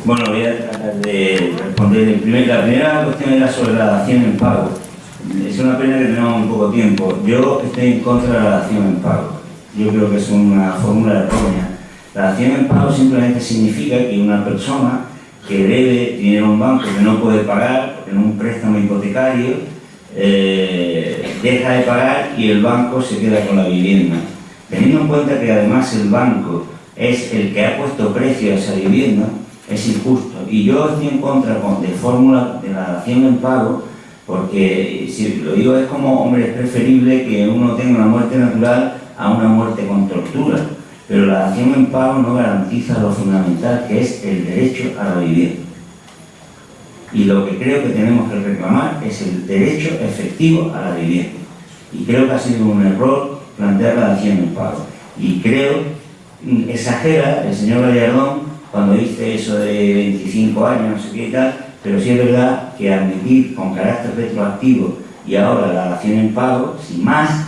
Bueno, voy a tratar de responder. La primera cuestión era sobre la dación en pago. Es una pena que tenemos muy poco tiempo. Yo estoy en contra de la dación en pago. Yo creo que es una fórmula errónea. La dación en pago simplemente significa que una persona que debe dinero a un banco que no puede pagar en un préstamo hipotecario deja de pagar y el banco se queda con la vivienda. Teniendo en cuenta que además el banco es el que ha puesto precio a esa vivienda, es injusto. Y yo estoy en contra de fórmula de la dación en pago, porque si lo digo es como, hombre, es preferible que uno tenga una muerte natural a una muerte con tortura, pero la dación en pago no garantiza lo fundamental, que es el derecho a la vivienda. Y lo que creo que tenemos que reclamar es el derecho efectivo a la vivienda. Y creo que ha sido un error plantear la dación en pago. Y creo, exagera el señor Gallardón cuando dice eso de 25 años, no sé qué y tal, pero sí es verdad que admitir con carácter retroactivo y ahora la dación en pago, sin más,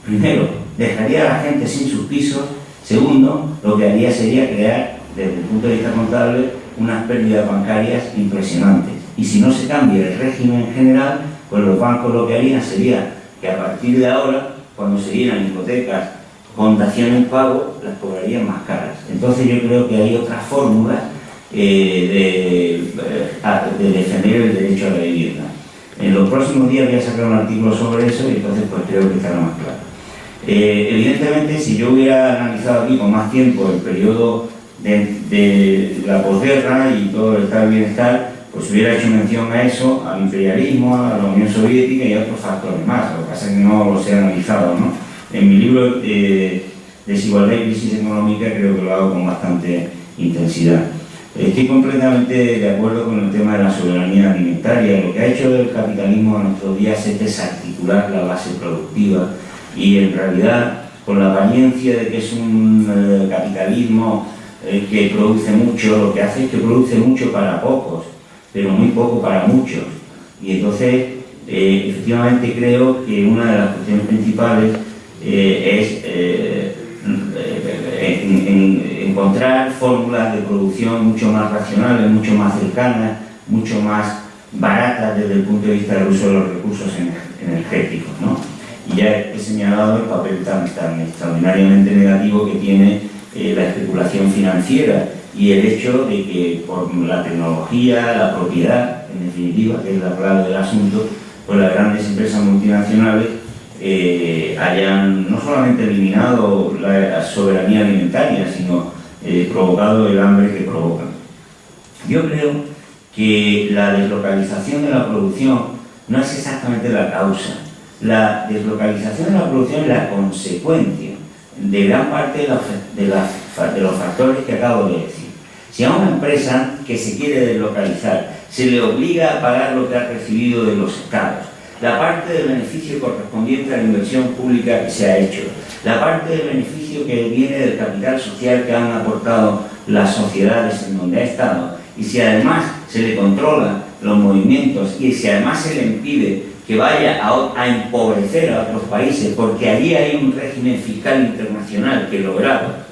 primero, dejaría a la gente sin sus pisos, segundo, lo que haría sería crear, desde el punto de vista contable, unas pérdidas bancarias impresionantes. Y si no se cambia el régimen en general, pues los bancos lo que harían sería que a partir de ahora, cuando se dieran hipotecas con dación en pago, las cobrarían más caras. Entonces yo creo que hay otras fórmulas de defender el derecho a la vivienda. En los próximos días voy a sacar un artículo sobre eso y entonces pues creo que estará más claro. Evidentemente, si yo hubiera analizado aquí con más tiempo el periodo de la posguerra y todo el estado de bienestar, pues hubiera hecho mención a eso, al imperialismo, a la Unión Soviética y a otros factores más. Lo que pasa es que no los he analizado, ¿no? En mi libro Desigualdad y crisis económica creo que lo hago con bastante intensidad. Estoy completamente de acuerdo con el tema de la soberanía alimentaria. Lo que ha hecho el capitalismo en nuestros días es desarticular la base productiva y en realidad, con la apariencia de que es un capitalismo que produce mucho, lo que hace es que produce mucho para pocos, pero muy poco para muchos. Y entonces, efectivamente creo que una de las cuestiones principales es encontrar fórmulas de producción mucho más racionales, mucho más cercanas, mucho más baratas desde el punto de vista del uso de los recursos energéticos, ¿no? Y ya he señalado el papel tan extraordinariamente negativo que tiene la especulación financiera y el hecho de que por la tecnología, la propiedad, en definitiva, que es la clave del asunto, pues las grandes empresas multinacionales hayan no solamente eliminado la soberanía alimentaria, sino provocado el hambre que provocan. Yo creo que la deslocalización de la producción no es exactamente la causa. La deslocalización de la producción es la consecuencia. de gran parte de los factores que acabo de decir. Si a una empresa que se quiere deslocalizar se le obliga a pagar lo que ha recibido de los estados, la parte del beneficio correspondiente a la inversión pública que se ha hecho, la parte del beneficio que viene del capital social que han aportado las sociedades en donde ha estado, y si además se le controla los movimientos y si además se le impide que vaya a empobrecer a otros países porque allí hay un régimen fiscal internacional que lo grava,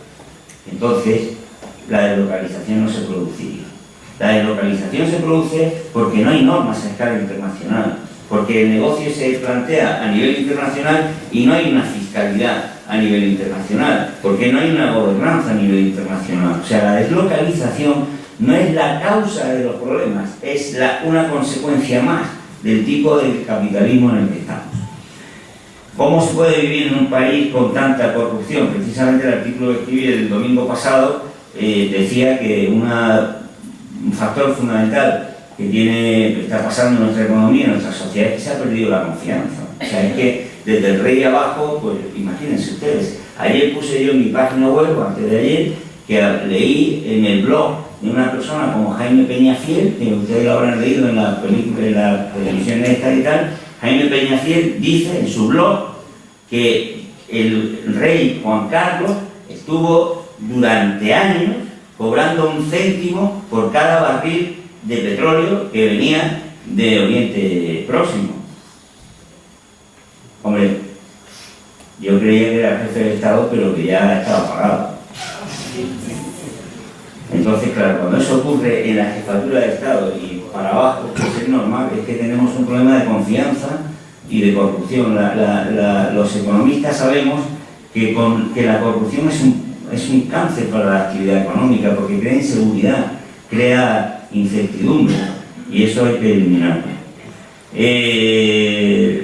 entonces la deslocalización no se produciría. La deslocalización se produce porque no hay normas a escala internacional, porque el negocio se plantea a nivel internacional y no hay una fiscalidad a nivel internacional, porque no hay una gobernanza a nivel internacional. O sea, la deslocalización no es la causa de los problemas, es una consecuencia más del tipo de capitalismo en el que estamos. ¿Cómo se puede vivir en un país con tanta corrupción? Precisamente el artículo que escribí el domingo pasado decía que un factor fundamental que está pasando en nuestra economía, en nuestra sociedad, es que se ha perdido la confianza. O sea, es que desde el rey abajo, pues imagínense ustedes, ayer puse yo en mi página web, o antes de ayer, que leí en el blog de una persona como Jaime Peñafiel, que ustedes lo habrán leído en la película, en la televisión esta y tal. Jaime Peñafiel dice en su blog que el rey Juan Carlos estuvo durante años cobrando 1 céntimo por cada barril de petróleo que venía de Oriente Próximo. Hombre, yo creía que era jefe de Estado, pero que ya estaba pagado. Entonces, claro, cuando eso ocurre en la jefatura de Estado y para abajo, pues es normal, es que tenemos un problema de confianza y de corrupción. Los economistas sabemos que la corrupción es un cáncer para la actividad económica, porque crea inseguridad, crea incertidumbre, y eso hay que eliminarlo.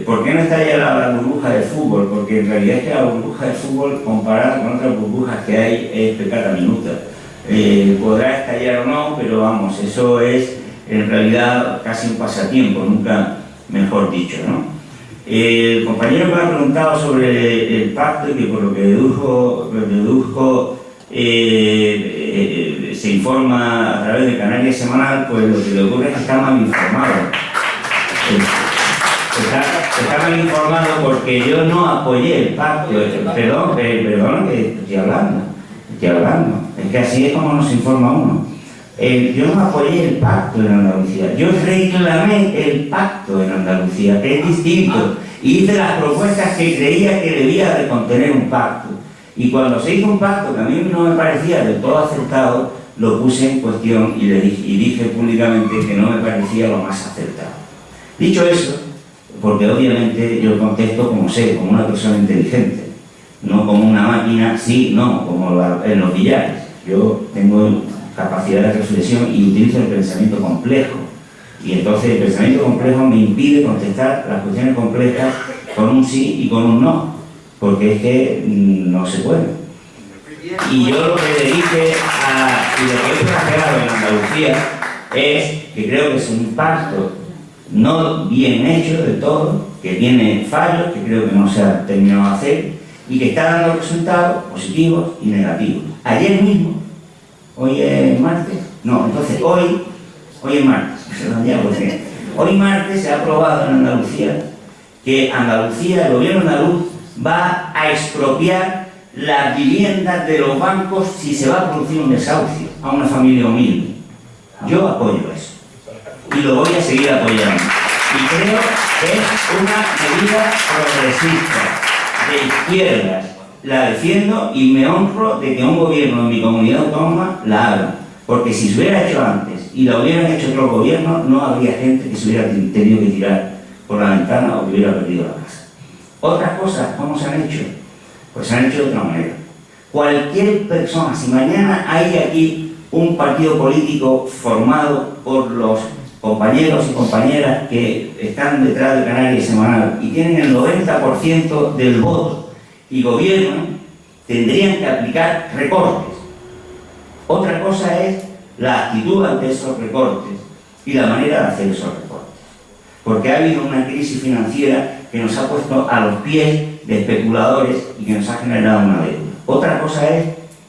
¿Por qué no está ya la burbuja del fútbol? Porque en realidad es que la burbuja del fútbol, comparada con otras burbujas que hay, es pecata minuta. Podrá estallar o no, pero vamos, eso es en realidad casi un pasatiempo, nunca mejor dicho, ¿no? El compañero me ha preguntado sobre el pacto y que por lo que deduzco se informa a través de Canarias Semanal, pues lo que le ocurre es que está mal informado. Está mal informado porque yo no apoyé el pacto. Perdón que estoy hablando. Es que así es como nos informa uno. Yo no apoyé el pacto en Andalucía. Yo reclamé el pacto en Andalucía, que es distinto. Y hice las propuestas que creía que debía de contener un pacto. Y cuando se hizo un pacto que a mí no me parecía del todo acertado, lo puse en cuestión y dije públicamente que no me parecía lo más acertado. Dicho eso, porque obviamente yo contesto como sé, como una persona inteligente, no como una máquina, sí, no, como en los billares. Yo tengo capacidad de reflexión y utilizo el pensamiento complejo. Y entonces el pensamiento complejo me impide contestar las cuestiones complejas con un sí y con un no, porque es que no se puede. Y yo lo que le dije y lo que he planteado en Andalucía es que creo que es un pacto no bien hecho de todo, que tiene fallos, que creo que no se ha terminado de hacer y que está dando resultados positivos y negativos. Ayer mismo, hoy es martes, no, entonces hoy es martes, hoy martes se ha aprobado en Andalucía que Andalucía, el gobierno andaluz, va a expropiar las viviendas de los bancos si se va a producir un desahucio a una familia humilde. Yo apoyo eso y lo voy a seguir apoyando. Y creo que es una medida progresista de izquierdas. La defiendo y me honro de que un gobierno de mi comunidad autónoma la haga. Porque si se hubiera hecho antes y la hubieran hecho otros gobiernos, no habría gente que se hubiera tenido que tirar por la ventana o que hubiera perdido la casa. Otras cosas, ¿cómo se han hecho? Pues se han hecho de otra manera. Cualquier persona, si mañana hay aquí un partido político formado por los compañeros y compañeras que están detrás de Canarias Semanal y tienen el 90% del voto y gobiernan, tendrían que aplicar recortes. Otra cosa es la actitud ante esos recortes y la manera de hacer esos recortes. Porque ha habido una crisis financiera que nos ha puesto a los pies de especuladores y que nos ha generado una deuda. Otra cosa es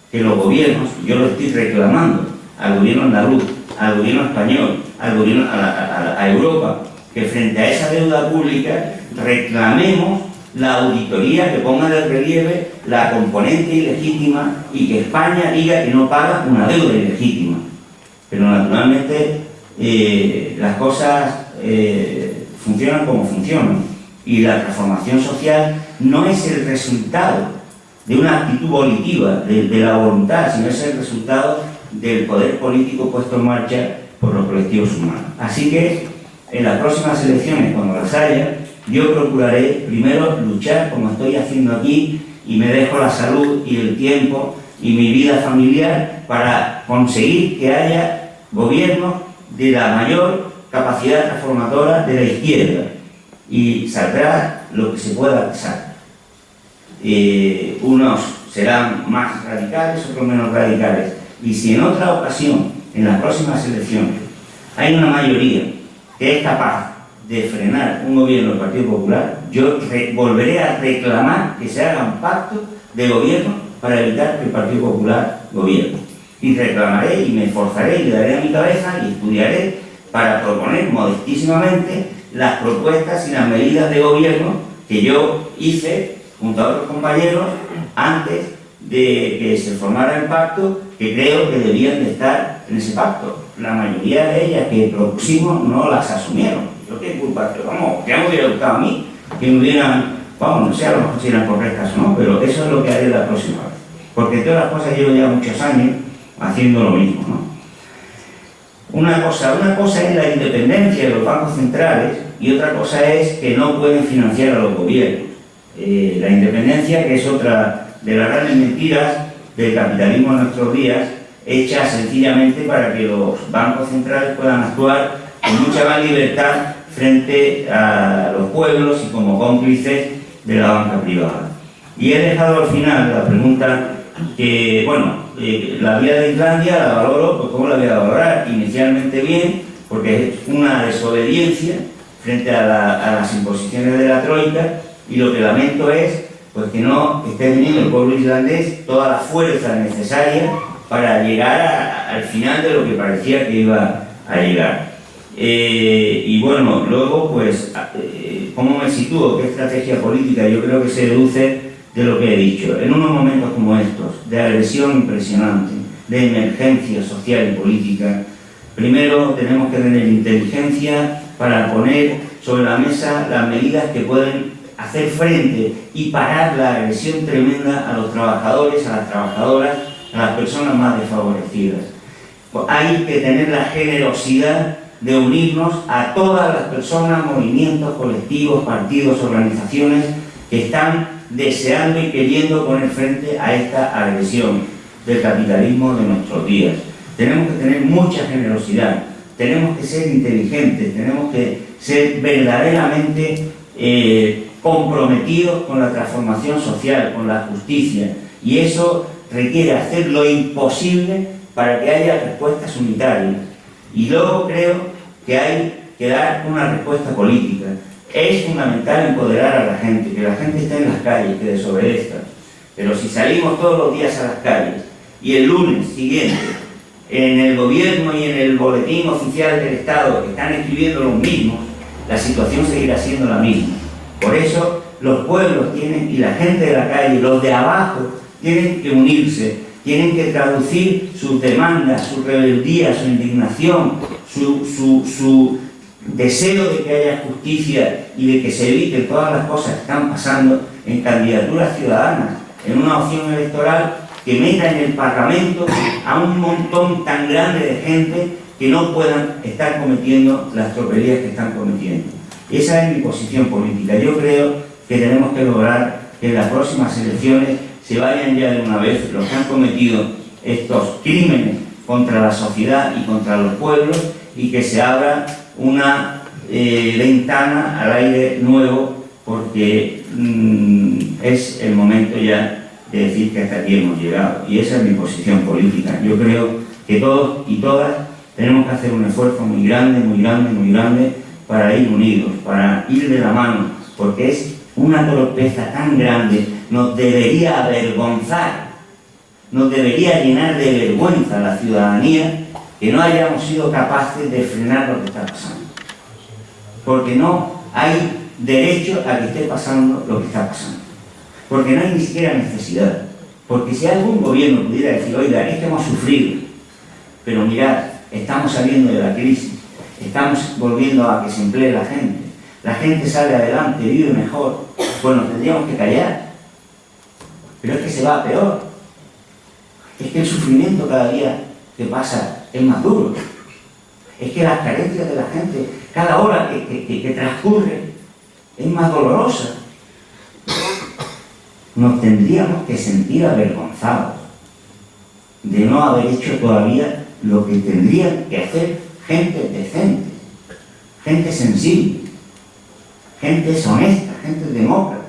que los gobiernos, yo lo estoy reclamando al gobierno andaluz, al gobierno español, al gobierno, a Europa, que frente a esa deuda pública reclamemos la auditoría que ponga de relieve la componente ilegítima y que España diga que no paga una deuda ilegítima. Pero naturalmente las cosas funcionan como funcionan y la transformación social no es el resultado de una actitud volitiva, de la voluntad, sino es el resultado del poder político puesto en marcha por los colectivos humanos. Así que en las próximas elecciones, cuando las haya, yo procuraré primero luchar como estoy haciendo aquí y me dejo la salud y el tiempo y mi vida familiar para conseguir que haya gobiernos de la mayor capacidad transformadora de la izquierda y saldrá lo que se pueda pasar. Unos serán más radicales, otros menos radicales. Y si en otra ocasión, en las próximas elecciones, hay una mayoría que es capaz de frenar un gobierno del Partido Popular, yo volveré a reclamar que se haga un pacto de gobierno para evitar que el Partido Popular gobierne. Y reclamaré y me esforzaré y le daré a mi cabeza y estudiaré para proponer modestísimamente las propuestas y las medidas de gobierno que yo hice junto a otros compañeros antes de que se formara el pacto, que creo que debían de estar en ese pacto. La mayoría de ellas que propusimos no las asumieron. Yo qué culpa, pero vamos, ya me hubiera gustado a mí que me hubieran, vamos, no sé a lo mejor si eran correctas o no, pero eso es lo que haré la próxima vez. Porque todas las cosas llevo ya muchos años haciendo lo mismo, ¿no? Una cosa es la independencia de los bancos centrales y otra cosa es que no pueden financiar a los gobiernos. La independencia, que es otra de las grandes mentiras del capitalismo en nuestros días, hecha sencillamente para que los bancos centrales puedan actuar con mucha más libertad frente a los pueblos y como cómplices de la banca privada. Y he dejado al final la pregunta que, bueno, la vía de Islandia la valoro, pues ¿cómo la voy a valorar? Inicialmente bien, porque es una desobediencia frente a las imposiciones de la Troika, y lo que lamento es pues que no esté teniendo el pueblo islandés toda la fuerza necesaria para llegar al final de lo que parecía que iba a llegar. Y bueno, luego pues ¿cómo me sitúo? ¿Qué estrategia política? Yo creo que se deduce de lo que he dicho. En unos momentos como estos, de agresión impresionante, de emergencia social y política, primero tenemos que tener inteligencia para poner sobre la mesa las medidas que pueden hacer frente y parar la agresión tremenda a los trabajadores, a las trabajadoras, a las personas más desfavorecidas. Hay que tener la generosidad de unirnos a todas las personas, movimientos, colectivos, partidos, organizaciones que están deseando y queriendo poner frente a esta agresión del capitalismo de nuestros días. Tenemos que tener mucha generosidad, tenemos que ser inteligentes, tenemos que ser verdaderamente comprometidos con la transformación social, con la justicia, y eso requiere hacer lo imposible para que haya respuestas unitarias. Y luego creo que hay que dar una respuesta política. Es fundamental empoderar a la gente, que la gente esté en las calles, que desobedezca. Pero si salimos todos los días a las calles y el lunes siguiente en el gobierno y en el boletín oficial del Estado están escribiendo los mismos, la situación seguirá siendo la misma. Por eso los pueblos tienen, y la gente de la calle, los de abajo, tienen que unirse, tienen que traducir sus demandas, su rebeldía, su indignación, su deseo de que haya justicia y de que se eviten todas las cosas que están pasando en candidaturas ciudadanas, en una opción electoral que meta en el Parlamento a un montón tan grande de gente que no puedan estar cometiendo las tropelías que están cometiendo. Esa es mi posición política. Yo creo que tenemos que lograr que en las próximas elecciones se vayan ya de una vez los que han cometido estos crímenes contra la sociedad y contra los pueblos y que se abra una ventana al aire nuevo, porque es el momento ya de decir que hasta aquí hemos llegado, y esa es mi posición política. Yo creo que todos y todas tenemos que hacer un esfuerzo muy grande, muy grande, muy grande para ir unidos, para ir de la mano, porque es una torpeza tan grande, nos debería avergonzar nos debería llenar de vergüenza a la ciudadanía que no hayamos sido capaces de frenar lo que está pasando. Porque no hay derecho a que esté pasando lo que está pasando. Porque no hay ni siquiera necesidad. Porque si algún gobierno pudiera decir, oiga, es que hemos sufrido, pero mirad, estamos saliendo de la crisis, estamos volviendo a que se emplee la gente sale adelante, vive mejor, pues nos tendríamos que callar. Pero es que se va a peor. Es que el sufrimiento cada día que pasa es más duro. Es que las carencias de la gente, cada hora que transcurre, es más dolorosa. Nos tendríamos que sentir avergonzados de no haber hecho todavía lo que tendrían que hacer gente decente, gente sensible, gente honesta, gente demócratas.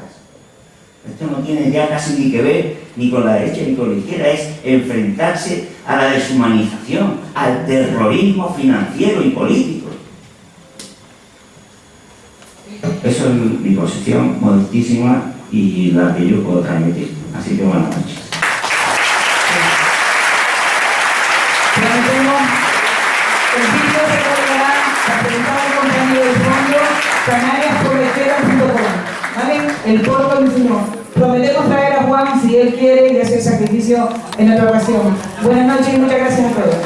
Esto no tiene ya casi ni que ver ni con la derecha ni con la izquierda, es enfrentarse a la deshumanización, al terrorismo financiero y político. Eso es mi posición modestísima y la que yo puedo transmitir. Así que buenas noches. El vídeo se colgará a preguntar al compañero del fondo canariascorreteras.com, ¿vale? El porto del Señor. Prometemos traer a Juan si él quiere y hacer sacrificio en otra ocasión. Buenas noches y muchas gracias a todos.